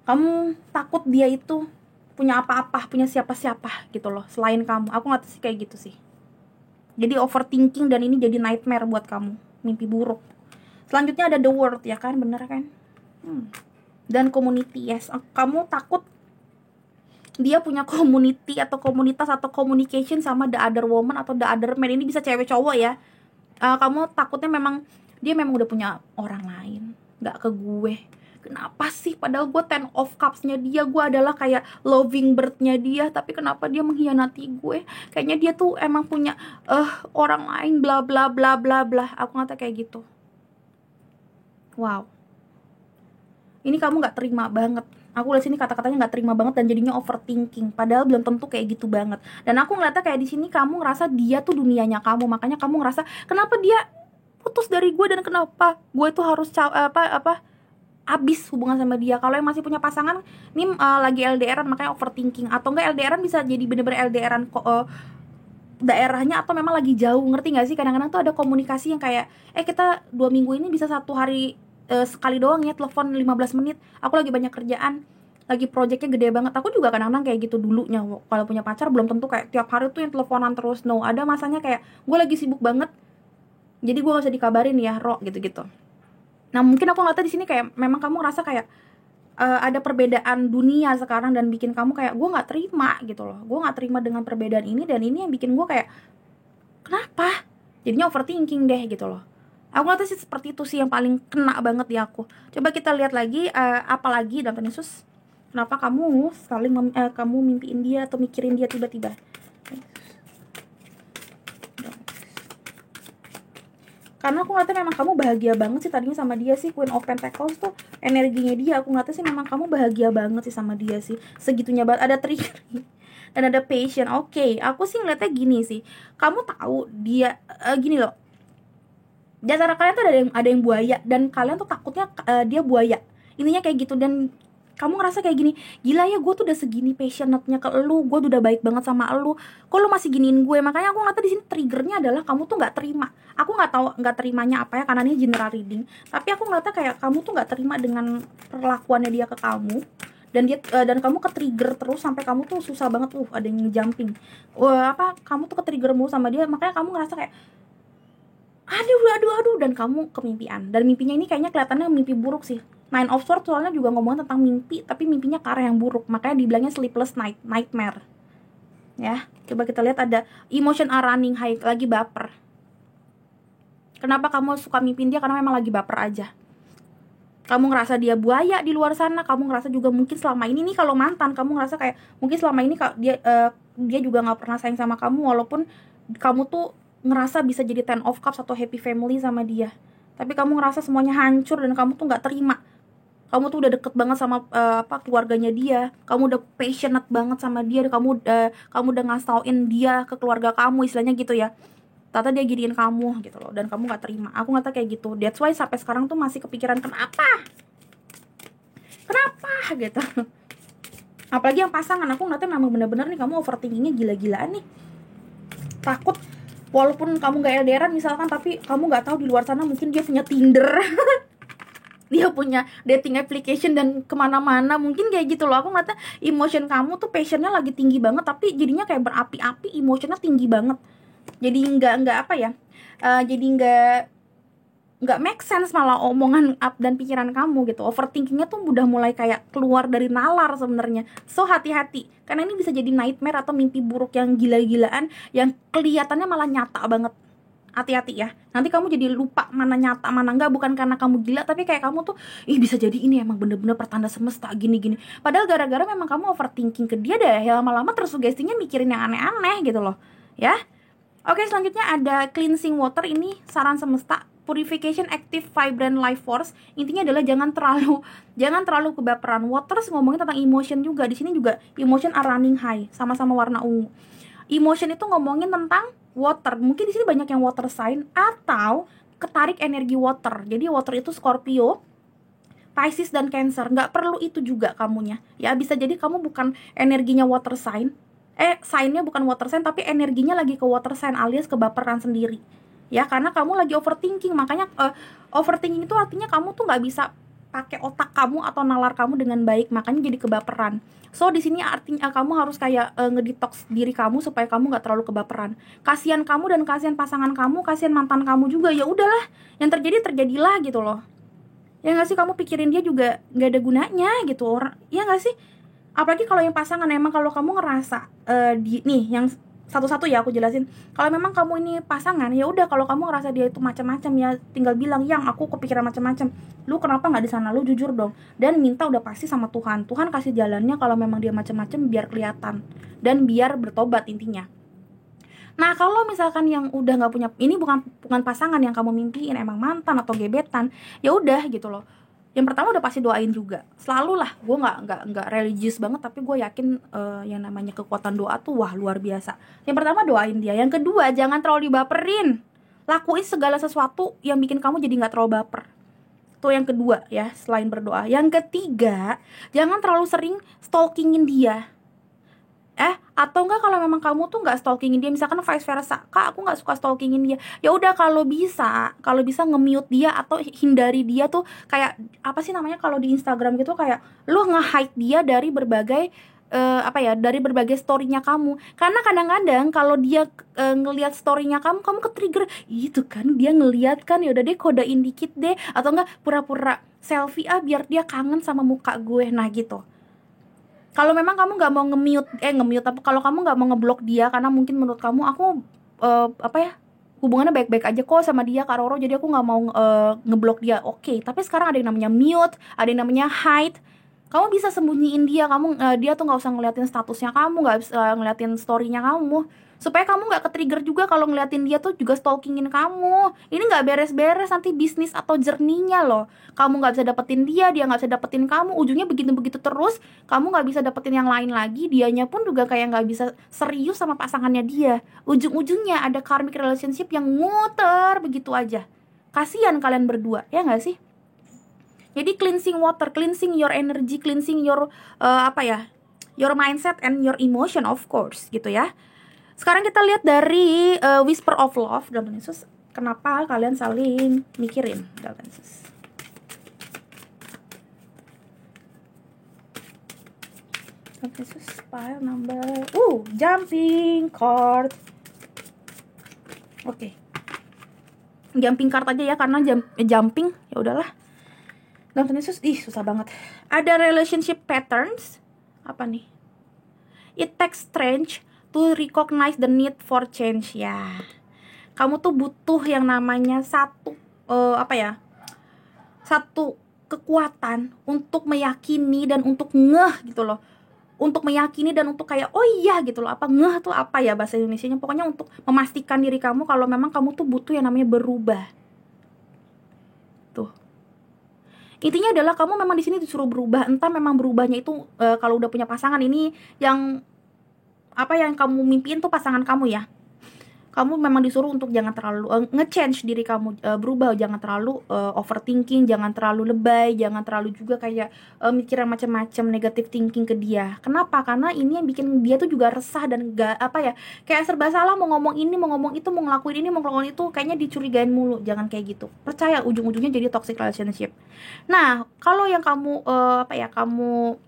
kamu takut dia itu punya apa-apa, punya siapa-siapa gitu loh selain kamu. Aku nggak tahu sih, kayak gitu sih. Jadi overthinking dan ini jadi nightmare buat kamu. mimpi buruk. Selanjutnya ada the world, ya kan, bener kan? Dan community, yes. Kamu takut dia punya community atau komunitas atau communication sama the other woman atau the other man. Ini bisa cewek cowok ya. Kamu takutnya memang dia memang udah punya orang lain, gak ke gue. Kenapa sih? Padahal gue 10 of cups-nya dia, gue adalah kayak loving bird-nya dia, tapi kenapa dia mengkhianati gue? Kayaknya dia tuh emang punya orang lain, bla bla bla bla bla. Aku ngata kayak gitu. Wow, ini kamu gak terima banget. Aku lihat sini kata-katanya gak terima banget dan jadinya overthinking. Padahal belum tentu kayak gitu banget. Dan aku ngeliatnya kayak di sini kamu ngerasa dia tuh dunianya kamu. Makanya kamu ngerasa kenapa dia putus dari gue dan kenapa gue tuh harus abis hubungan sama dia. Kalau yang masih punya pasangan nih lagi LDRan makanya overthinking. Atau enggak LDRan bisa jadi bener-bener LDRan daerahnya atau memang lagi jauh. Ngerti gak sih? Kadang-kadang tuh ada komunikasi yang kayak kita 2 minggu ini bisa 1 hari sekali doang ya telepon 15 menit. Aku lagi banyak kerjaan, lagi projectnya gede banget. Aku juga kadang-kadang kayak gitu dulunya. Kalau punya pacar belum tentu kayak tiap hari tuh yang teleponan terus. No, ada masanya kayak gue lagi sibuk banget, jadi gue gak usah dikabarin ya, Ro, gitu-gitu. Nah mungkin aku ngeliatnya di sini kayak memang kamu ngerasa kayak ada perbedaan dunia sekarang dan bikin kamu kayak gue nggak terima gitu loh. Gue nggak terima dengan perbedaan ini dan ini yang bikin gue kayak kenapa? Jadinya overthinking deh gitu loh. Aku ngeliatnya sih seperti itu sih yang paling kena banget di aku. Coba kita lihat lagi apa lagi dalam Tuhan Yesus. Kenapa kamu kamu mimpiin dia atau mikirin dia tiba-tiba? Karena aku ngeliatnya memang kamu bahagia banget sih tadinya sama dia sih. Queen of Pentacles tuh energinya dia. Aku ngeliatnya sih memang kamu bahagia banget sih sama dia sih. Segitunya banget. Ada trigger dan ada passion. Oke, aku sih ngeliatnya gini sih. Kamu tahu dia gini loh. Di antara kalian tuh ada yang buaya dan kalian tuh takutnya dia buaya. Intinya kayak gitu dan kamu ngerasa kayak gini, gila ya gue tuh udah segini passionate-nya ke elu, gue udah baik banget sama elu, kok lu masih giniin gue? Makanya aku ngeliatnya di sini triggernya adalah kamu tuh nggak terima. Aku nggak tahu nggak terimanya apa ya karena ini general reading. Tapi aku ngeliatnya kayak kamu tuh nggak terima dengan perlakuannya dia ke kamu dan kamu ke trigger terus sampai kamu tuh susah banget ada yang jumping. Kamu tuh ke trigger mulu sama dia, makanya kamu ngerasa kayak aduh dan kamu kemimpian. Dan mimpinya ini kayaknya kelihatannya mimpi buruk sih. Nine of Swords soalnya juga ngomongin tentang mimpi, tapi mimpinya ke arah yang buruk. Makanya dibilangnya sleepless night, nightmare. Ya, coba kita lihat ada emotion are running high, lagi baper. Kenapa kamu suka mimpin dia? Karena memang lagi baper aja. Kamu ngerasa dia buaya di luar sana, kamu ngerasa juga mungkin selama ini nih kalau mantan, kamu ngerasa kayak mungkin selama ini dia juga nggak pernah sayang sama kamu, walaupun kamu tuh ngerasa bisa jadi 10 of Cups atau happy family sama dia. Tapi kamu ngerasa semuanya hancur dan kamu tuh nggak terima. Kamu tuh udah deket banget sama keluarganya dia, kamu udah passionate banget sama dia, kamu udah ngasih tauin dia ke keluarga kamu, istilahnya gitu ya. Ternyata dia giniin kamu gitu loh, dan kamu nggak terima. Aku ngata kayak gitu. That's why sampai sekarang tuh masih kepikiran kenapa gitu. Apalagi yang pasangan, aku ngata memang bener-bener nih kamu overthinkingnya gila-gilaan nih. Takut walaupun kamu nggak LDRan misalkan, tapi kamu nggak tahu di luar sana mungkin dia punya Tinder. Dia punya dating application dan kemana-mana, mungkin kayak gitu loh. Aku ngeliatnya emotion kamu tuh passionnya lagi tinggi banget, tapi jadinya kayak berapi-api, emotionnya tinggi banget. Jadi nggak apa ya, jadi nggak make sense malah omongan dan pikiran kamu gitu. Overthinkingnya tuh udah mulai kayak keluar dari nalar sebenarnya. So hati-hati, karena ini bisa jadi nightmare atau mimpi buruk yang gila-gilaan, yang kelihatannya malah nyata banget. Hati-hati ya, nanti kamu jadi lupa mana nyata mana enggak, bukan karena kamu gila, tapi kayak kamu tuh bisa jadi ini emang bener-bener pertanda semesta gini-gini, padahal gara-gara memang kamu overthinking ke dia deh, ya lama-lama tersugestinya mikirin yang aneh-aneh gitu loh ya. Oke, selanjutnya ada cleansing water. Ini saran semesta, purification active vibrant life force. Intinya adalah jangan terlalu kebaperan. Waters ngomongin tentang emotion juga, di sini juga emotion are running high, sama-sama warna ungu. Emotion itu ngomongin tentang water, mungkin di sini banyak yang water sign atau ketarik energi water. Jadi water itu Scorpio, Pisces dan Cancer. Nggak perlu itu juga kamunya ya, bisa jadi kamu bukan energinya water sign, sign-nya bukan water sign, tapi energinya lagi ke water sign alias kebaperan sendiri ya, karena kamu lagi overthinking. Makanya overthinking itu artinya kamu tuh nggak bisa pakai otak kamu atau nalar kamu dengan baik, makanya jadi kebaperan. So di sini artinya kamu harus kayak ngedetox diri kamu supaya kamu nggak terlalu kebaperan. Kasihan kamu dan kasihan pasangan kamu, kasihan mantan kamu juga. Ya udahlah, yang terjadi terjadilah gitu loh. Ya nggak sih, kamu pikirin dia juga nggak ada gunanya gitu orang. Ya nggak sih? Apalagi kalau yang pasangan, emang kalau kamu ngerasa nih yang satu-satu ya aku jelasin. Kalau memang kamu ini pasangan, ya udah, kalau kamu ngerasa dia itu macam-macam, ya tinggal bilang, yang aku kepikiran macam-macam. Lu kenapa nggak di sana? Lu jujur dong. Dan minta udah pasti sama Tuhan. Tuhan kasih jalannya kalau memang dia macam-macam, biar kelihatan dan biar bertobat intinya. Nah, kalau misalkan yang udah nggak punya, ini bukan pasangan yang kamu mimpiin, emang mantan atau gebetan, ya udah gitu loh. Yang pertama udah pasti doain juga, selalu lah. Gue nggak religius banget, tapi gue yakin yang namanya kekuatan doa tuh wah luar biasa. Yang pertama doain dia. Yang kedua, jangan terlalu dibaperin. Lakuin segala sesuatu yang bikin kamu jadi nggak terlalu baper. Tuh yang kedua ya, selain berdoa. Yang ketiga, jangan terlalu sering stalkingin dia. Atau enggak, kalau memang kamu tuh nggak stalkingin dia, misalkan vice versa, kak aku nggak suka stalkingin dia, ya udah, kalau bisa nge-mute dia atau hindari dia. Tuh kayak apa sih namanya kalau di Instagram gitu, kayak lu nge-hide dia dari berbagai dari berbagai story-nya kamu. Karena kadang-kadang kalau dia ngelihat story-nya kamu ke-trigger, itu kan dia ngelihat kan, ya udah deh kodein dikit deh, atau enggak pura-pura selfie biar dia kangen sama muka gue. Nah gitu. Kalau memang kamu nggak mau nge-mute, tapi kalau kamu nggak mau ngeblok dia karena mungkin menurut kamu, aku hubungannya baik-baik aja kok sama dia, Kak Roro, jadi aku nggak mau ngeblok dia. Oke, tapi sekarang ada yang namanya mute, ada yang namanya hide. Kamu bisa sembunyiin dia, dia tuh nggak usah ngeliatin statusnya kamu, nggak bisa ngeliatin storynya kamu, supaya kamu nggak ke-trigger juga kalau ngeliatin dia tuh juga stalkingin kamu. Ini nggak beres-beres nanti bisnis atau jerninya loh. Kamu nggak bisa dapetin dia nggak bisa dapetin kamu, ujungnya begitu-begitu terus. Kamu nggak bisa dapetin yang lain lagi, dianya pun juga kayak nggak bisa serius sama pasangannya dia. Ujung-ujungnya ada karmic relationship yang muter begitu aja. Kasian kalian berdua, ya nggak sih? Jadi cleansing water, cleansing your energy, cleansing your your mindset and your emotion, of course, gitu ya. Sekarang kita lihat dari Whisper of Love dalam Yesus. Kenapa kalian saling mikirin dalam Yesus? Dalam Yesus file number jumping card. Oke. Jumping card aja ya, karena jumping ya udahlah. Dalam Yesus susah banget. Ada relationship patterns. Apa nih? It takes strength to recognize the need for change. Ya, kamu tuh butuh yang namanya satu satu kekuatan untuk meyakini dan untuk ngeh gitu loh. Untuk meyakini dan untuk kayak oh iya gitu loh. Apa ngeh tuh apa ya bahasa Indonesianya? Pokoknya untuk memastikan diri kamu kalau memang kamu tuh butuh yang namanya berubah. Tuh. Intinya adalah kamu memang di sini disuruh berubah. Entah memang berubahnya itu kalau udah punya pasangan, ini yang yang kamu mimpiin tuh pasangan kamu ya. Kamu memang disuruh untuk jangan terlalu nge-change diri kamu, berubah, jangan terlalu overthinking, jangan terlalu lebay, jangan terlalu juga kayak mikirin macam-macam negative thinking ke dia. Kenapa? Karena ini yang bikin dia tuh juga resah dan gak kayak serba salah, mau ngomong ini, mau ngomong itu, mau ngelakuin ini, mau ngelakuin itu, kayaknya dicurigain mulu. Jangan kayak gitu. Percaya ujung-ujungnya jadi toxic relationship. Nah, kalau yang kamu kamu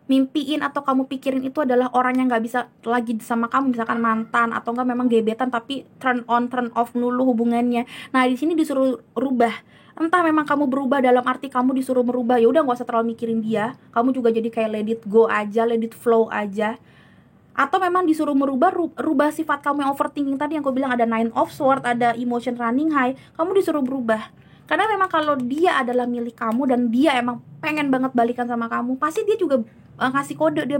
mimpiin atau kamu pikirin itu adalah orang yang gak bisa lagi sama kamu, misalkan mantan atau enggak memang gebetan tapi turn on turn off dulu hubungannya. Nah, di sini disuruh rubah. Entah memang kamu berubah dalam arti kamu disuruh merubah, ya udah nggak usah terlalu mikirin dia, kamu juga jadi kayak let it go aja, let it flow aja. Atau memang disuruh rubah sifat kamu yang overthinking tadi, yang aku bilang ada 9 of Swords, ada emotion running high, kamu disuruh berubah. Karena memang kalau dia adalah milik kamu dan dia emang pengen banget balikan sama kamu, pasti dia juga ngasih kode dia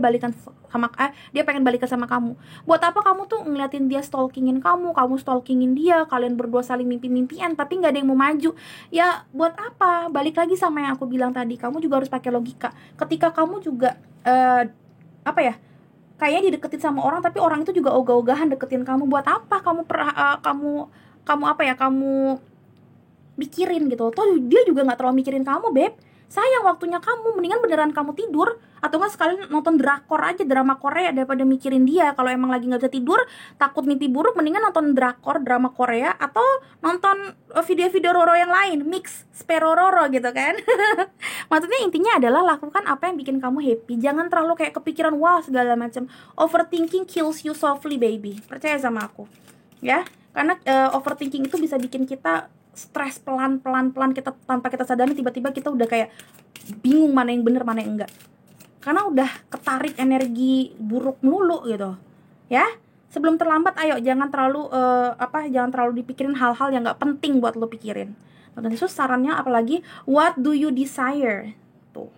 pengen balikan sama kamu. Buat apa kamu tuh ngeliatin dia stalkingin kamu stalkingin dia, kalian berdua saling mimpi-mimpian tapi nggak ada yang mau maju. Ya buat apa? Balik lagi sama yang aku bilang tadi, kamu juga harus pakai logika. Ketika kamu juga kayaknya dideketin sama orang tapi orang itu juga ogah-ogahan deketin kamu, buat apa kamu kamu mikirin gitu. Toh dia juga nggak terlalu mikirin kamu, beb. Sayang waktunya kamu, mendingan beneran kamu tidur atau nggak sekalian nonton drakor aja, drama Korea, daripada mikirin dia. Kalau emang lagi nggak bisa tidur, takut mimpi buruk, mendingan nonton drakor, drama Korea, atau nonton video-video Roro yang lain, mix Sperororo gitu kan. Maksudnya intinya adalah lakukan apa yang bikin kamu happy. Jangan terlalu kayak kepikiran wah segala macam. Overthinking kills you softly baby, percaya sama aku ya. Karena overthinking itu bisa bikin kita stres pelan-pelan kita tanpa kita sadari, tiba-tiba kita udah kayak bingung mana yang bener mana yang enggak, karena udah ketarik energi buruk melulu gitu ya. Sebelum terlambat, ayo jangan terlalu jangan terlalu dipikirin hal-hal yang nggak penting buat lo pikirin. Nah, Yesus sarannya apalagi, what do you desire? Tuh,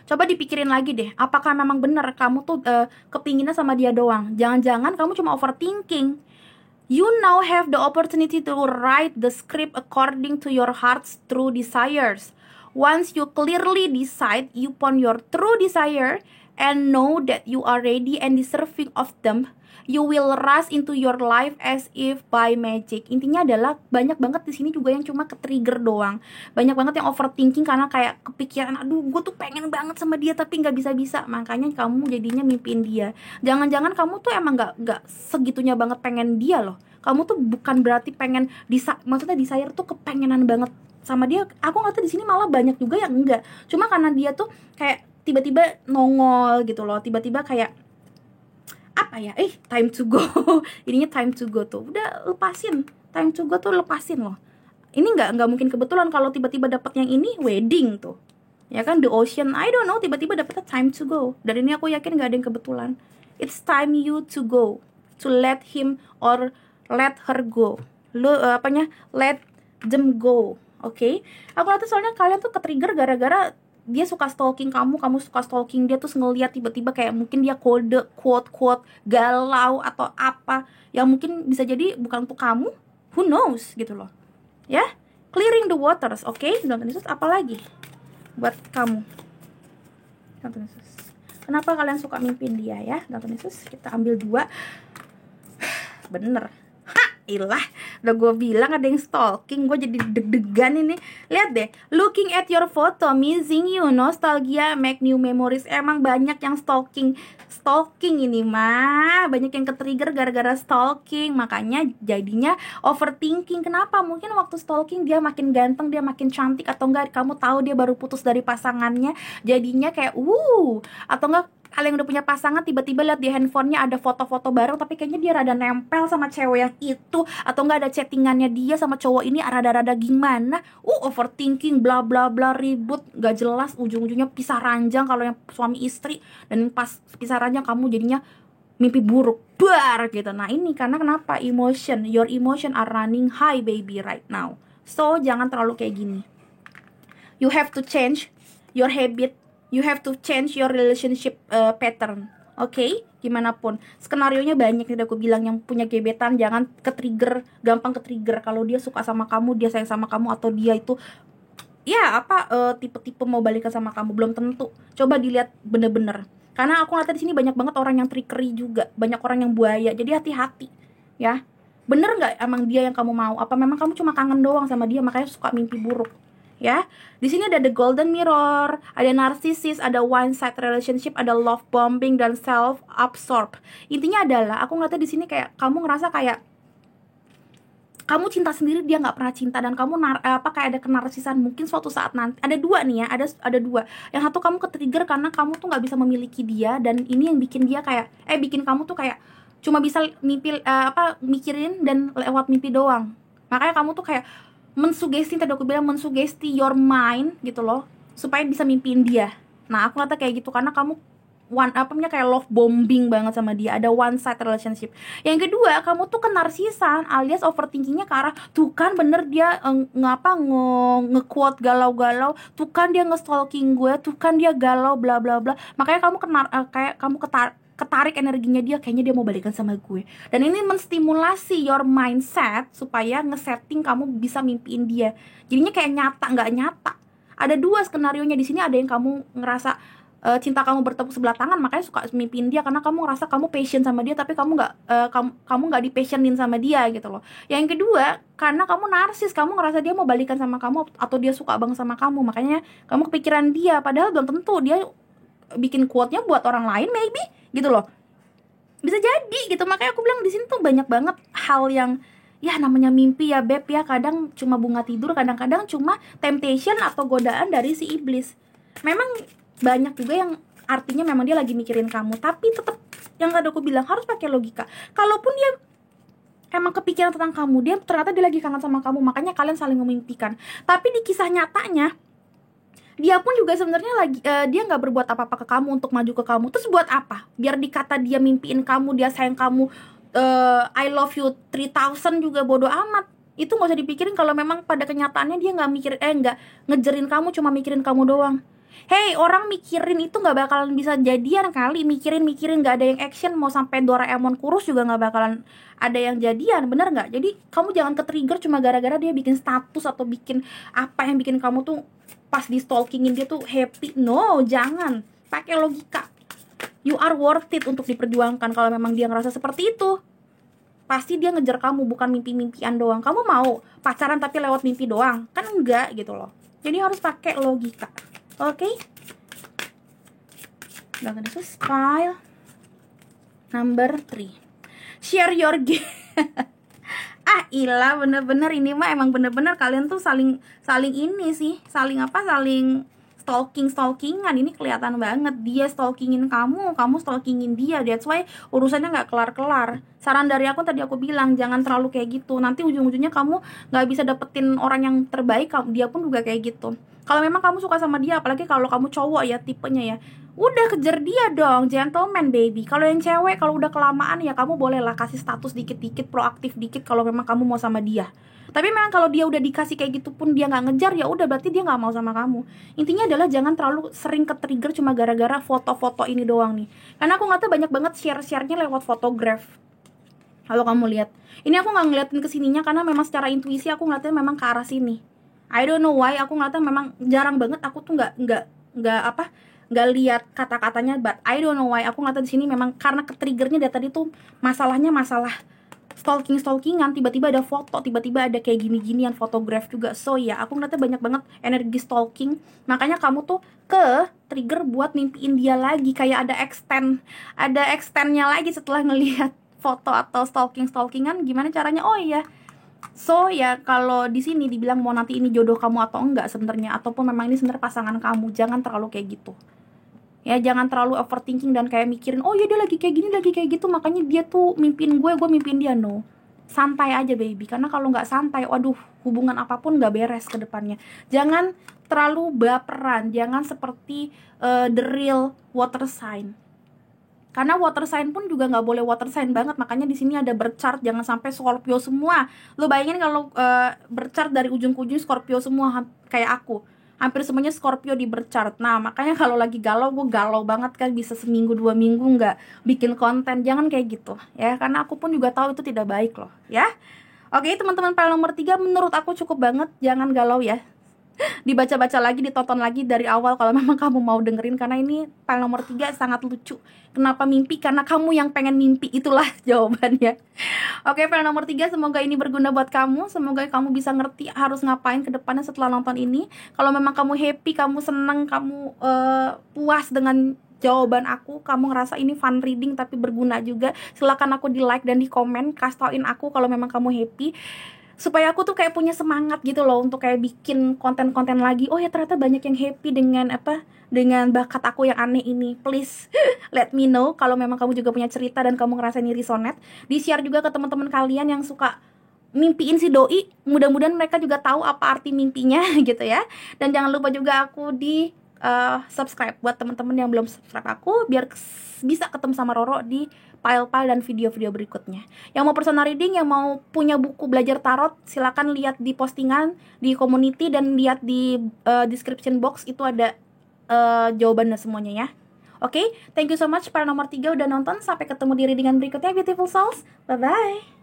coba dipikirin lagi deh, apakah memang bener kamu tuh kepinginnya sama dia doang? Jangan-jangan kamu cuma overthinking. You now have the opportunity to write the script according to your heart's true desires. Once you clearly decide upon your true desire and know that you are ready and deserving of them, you will rush into your life as if by magic. Intinya adalah banyak banget di sini juga yang cuma ke-trigger doang. Banyak banget yang overthinking karena kayak kepikiran, aduh gue tuh pengen banget sama dia tapi nggak bisa-bisa. Makanya kamu jadinya mimpiin dia. Jangan-jangan kamu tuh emang nggak segitunya banget pengen dia loh. Kamu tuh bukan berarti pengen maksudnya desire tuh kepengenan banget sama dia. Aku ngerti di sini malah banyak juga yang enggak. Cuma karena dia tuh kayak tiba-tiba nongol gitu loh. Tiba-tiba kayak apa ya, time to go. Ininya time to go tuh udah lepasin, time to go tuh lepasin loh. Ini nggak mungkin kebetulan kalau tiba-tiba dapat yang ini wedding tuh ya kan, the ocean, I don't know, tiba-tiba dapetnya time to go. Dan ini aku yakin nggak ada yang kebetulan. It's time you to go, to let him or let her go. Let them go. Oke? Aku nanti soalnya kalian tuh ke-trigger gara-gara dia suka stalking kamu suka stalking dia, terus ngeliat tiba-tiba kayak mungkin dia kode quote galau atau apa yang mungkin bisa jadi bukan untuk kamu, who knows gitu loh ya. Clearing the waters, oke? Tuhan Yesus, apa lagi buat kamu Tuhan Yesus? Kenapa kalian suka mimpin dia ya Tuhan Yesus? Kita ambil 2. Bener, ilah, udah gue bilang ada yang stalking, gue jadi deg-degan ini. Lihat deh, looking at your photo, missing you, nostalgia, make new memories. Emang banyak yang stalking ini mah, banyak yang ke-trigger gara-gara stalking. Makanya jadinya overthinking. Kenapa? Mungkin waktu stalking dia makin ganteng, dia makin cantik, atau enggak kamu tahu dia baru putus dari pasangannya, jadinya kayak atau enggak kalian udah punya pasangan, tiba-tiba lihat di handphonenya ada foto-foto bareng, tapi kayaknya dia rada nempel sama cewek yang itu, atau enggak ada chattingannya dia sama cowok ini rada-rada gimana, overthinking, bla bla bla, ribut, gak jelas, ujung-ujungnya pisah ranjang kalau yang suami istri, dan pas pisah ranjang kamu jadinya mimpi buruk, gitu. Nah ini karena kenapa? Your emotion are running high baby right now. So jangan terlalu kayak gini. You have to change your habit. You have to change your relationship pattern, okay? Gimana pun skenarionya banyak nih, aku bilang yang punya gebetan jangan gampang ke-trigger kalau dia suka sama kamu, dia sayang sama kamu, atau dia itu ya tipe-tipe mau balikan sama kamu, belum tentu. Coba dilihat bener-bener, karena aku ngeliat di sini banyak banget orang yang trickery juga, banyak orang yang buaya, jadi hati-hati ya. Bener nggak emang dia yang kamu mau? Apa memang kamu cuma kangen doang sama dia makanya suka mimpi buruk? Ya, di sini ada the golden mirror, ada narcissist, ada one side relationship, ada love bombing dan self absorb. Intinya adalah aku ngeliatnya di sini kayak kamu ngerasa kayak kamu cinta sendiri, dia nggak pernah cinta, dan kamu kayak ada kenarsisan. Mungkin suatu saat nanti ada 2 nih ya, ada 2. Yang satu kamu ke-trigger karena kamu tuh nggak bisa memiliki dia, dan ini yang bikin dia kayak bikin kamu tuh kayak cuma bisa mikirin dan lewat mimpi doang. Makanya kamu tuh kayak mensugesti, tadi aku bilang mensugesti your mind gitu loh, supaya bisa mimpiin dia. Nah aku kata kayak gitu karena kamu kayak love bombing banget sama dia, ada one side relationship. Yang kedua, kamu tuh narsisan alias overthinkingnya ke arah tuh kan bener dia nge-quote galau-galau, tuh kan dia nge-stalking gue, tuh kan dia galau bla bla bla. Makanya kamu ketarik energinya dia, kayaknya dia mau balikan sama gue. Dan ini menstimulasi your mindset supaya ngesetting kamu bisa mimpiin dia. Jadinya kayak nyata nggak nyata. Ada 2 skenarionya di sini. Ada yang kamu ngerasa cinta kamu bertepuk sebelah tangan, makanya suka mimpiin dia karena kamu ngerasa kamu passion sama dia, tapi kamu nggak dipassionin sama dia gitu loh. Yang kedua, karena kamu narsis, kamu ngerasa dia mau balikan sama kamu atau dia suka banget sama kamu, makanya kamu kepikiran dia, padahal belum tentu dia bikin quote-nya buat orang lain maybe gitu loh. Bisa jadi gitu. Makanya aku bilang di sini tuh banyak banget hal yang ya namanya mimpi ya beb ya, kadang cuma bunga tidur, kadang-kadang cuma temptation atau godaan dari si iblis. Memang banyak juga yang artinya memang dia lagi mikirin kamu, tapi tetap yang tadi aku bilang harus pakai logika. Kalaupun dia emang kepikiran tentang kamu, dia ternyata dia lagi kangen sama kamu, makanya kalian saling memimpikan. Tapi di kisah nyatanya dia pun juga sebenarnya lagi dia nggak berbuat apa-apa ke kamu untuk maju ke kamu. Terus buat apa? Biar dikata dia mimpiin kamu, dia sayang kamu, I love you 3000 juga bodoh amat. Itu nggak usah dipikirin kalau memang pada kenyataannya dia nggak nggak ngejerin kamu, cuma mikirin kamu doang. Hey, orang mikirin itu nggak bakalan bisa jadian kali. Mikirin nggak ada yang action, mau sampai Doraemon kurus juga nggak bakalan ada yang jadian, bener nggak? Jadi kamu jangan ke-trigger cuma gara-gara dia bikin status atau bikin apa yang bikin kamu tuh pas di stalkingin dia tuh happy. No, jangan. Pakai logika. You are worth it untuk diperjuangkan. Kalau memang dia ngerasa seperti itu, pasti dia ngejar kamu, bukan mimpi-mimpian doang. Kamu mau pacaran tapi lewat mimpi doang? Kan enggak gitu loh. Jadi harus pakai logika. Oke? Udah this is file number 3. Share your game. Ah ilah, bener-bener ini mah emang bener-bener kalian tuh saling ini sih, saling stalkingan. Ini kelihatan banget dia stalkingin kamu stalkingin dia. That's why urusannya nggak kelar-kelar. Saran dari aku tadi aku bilang jangan terlalu kayak gitu. Nanti ujung-ujungnya kamu nggak bisa dapetin orang yang terbaik. Dia pun juga kayak gitu. Kalau memang kamu suka sama dia, apalagi kalau kamu cowok ya tipenya ya, udah kejar dia dong, gentleman baby. Kalau yang cewek, kalau udah kelamaan ya kamu bolehlah kasih status dikit-dikit, proaktif dikit kalau memang kamu mau sama dia. Tapi memang kalau dia udah dikasih kayak gitu pun dia nggak ngejar, ya udah berarti dia nggak mau sama kamu. Intinya adalah jangan terlalu sering ke-trigger cuma gara-gara foto-foto ini doang nih. Karena aku ngeliatnya banyak banget share-sharenya lewat fotograf. Kalau kamu lihat, ini aku nggak ngeliatin kesininya karena memang secara intuisi aku ngeliatnya memang ke arah sini. I don't know why, aku ngeliatnya memang jarang banget aku tuh nggak lihat kata-katanya, but I don't know why aku ngeliatnya di sini memang karena ke-triggernya dari tadi tuh masalahnya masalah stalkingan, tiba-tiba ada foto, tiba-tiba ada kayak gini-ginian fotograf juga. So ya, aku ngeliatnya banyak banget energi stalking. Makanya kamu tuh ke trigger buat mimpiin dia lagi, kayak ada extendnya lagi setelah ngelihat foto atau stalkingan. Gimana caranya? Oh iya. So ya kalau di sini dibilang mau nanti ini jodoh kamu atau enggak sebenarnya, ataupun memang ini sebenarnya pasangan kamu, jangan terlalu kayak gitu. Ya jangan terlalu overthinking dan kayak mikirin oh ya dia lagi kayak gini, lagi kayak gitu, makanya dia tuh mimpin gue mimpin dia. No, santai aja baby, karena kalau nggak santai, waduh, hubungan apapun nggak beres ke depannya. Jangan terlalu baperan, jangan seperti the real water sign. Karena water sign pun juga nggak boleh water sign banget, makanya di sini ada berchart, jangan sampai Scorpio semua. Lo bayangin kalau berchart dari ujung ke ujung Scorpio semua kayak aku. Hampir semuanya Scorpio di berchart. Nah makanya kalau lagi galau, gue galau banget kan, bisa seminggu 2 minggu nggak bikin konten. Jangan kayak gitu ya, karena aku pun juga tahu itu tidak baik loh ya. Oke teman-teman, file nomor 3 menurut aku cukup banget. Jangan galau ya, dibaca-baca lagi, ditonton lagi dari awal kalau memang kamu mau dengerin, karena ini file nomor 3 sangat lucu. Kenapa mimpi? Karena kamu yang pengen mimpi, itulah jawabannya. Oke, file nomor 3, semoga ini berguna buat kamu. Semoga kamu bisa ngerti harus ngapain ke depannya setelah nonton ini. Kalau memang kamu happy, kamu seneng, kamu puas dengan jawaban aku, kamu ngerasa ini fun reading tapi berguna juga, silakan aku di like dan di komen, kasih tauin aku kalau memang kamu happy, supaya aku tuh kayak punya semangat gitu loh untuk kayak bikin konten-konten lagi. Oh ya ternyata banyak yang happy dengan bakat aku yang aneh ini. Please let me know kalau memang kamu juga punya cerita dan kamu ngerasa ini resonate. Di share juga ke teman-teman kalian yang suka mimpiin si doi, mudah-mudahan mereka juga tahu apa arti mimpinya gitu ya. Dan jangan lupa juga aku di subscribe buat teman-teman yang belum subscribe aku, biar bisa ketemu sama Roro di file-file dan video-video berikutnya. Yang mau personal reading, yang mau punya buku belajar tarot, silakan lihat di postingan di community dan lihat di description box, itu ada jawabannya semuanya ya. Oke, thank you so much para nomor 3 udah nonton. Sampai ketemu di readingan berikutnya beautiful souls. Bye bye.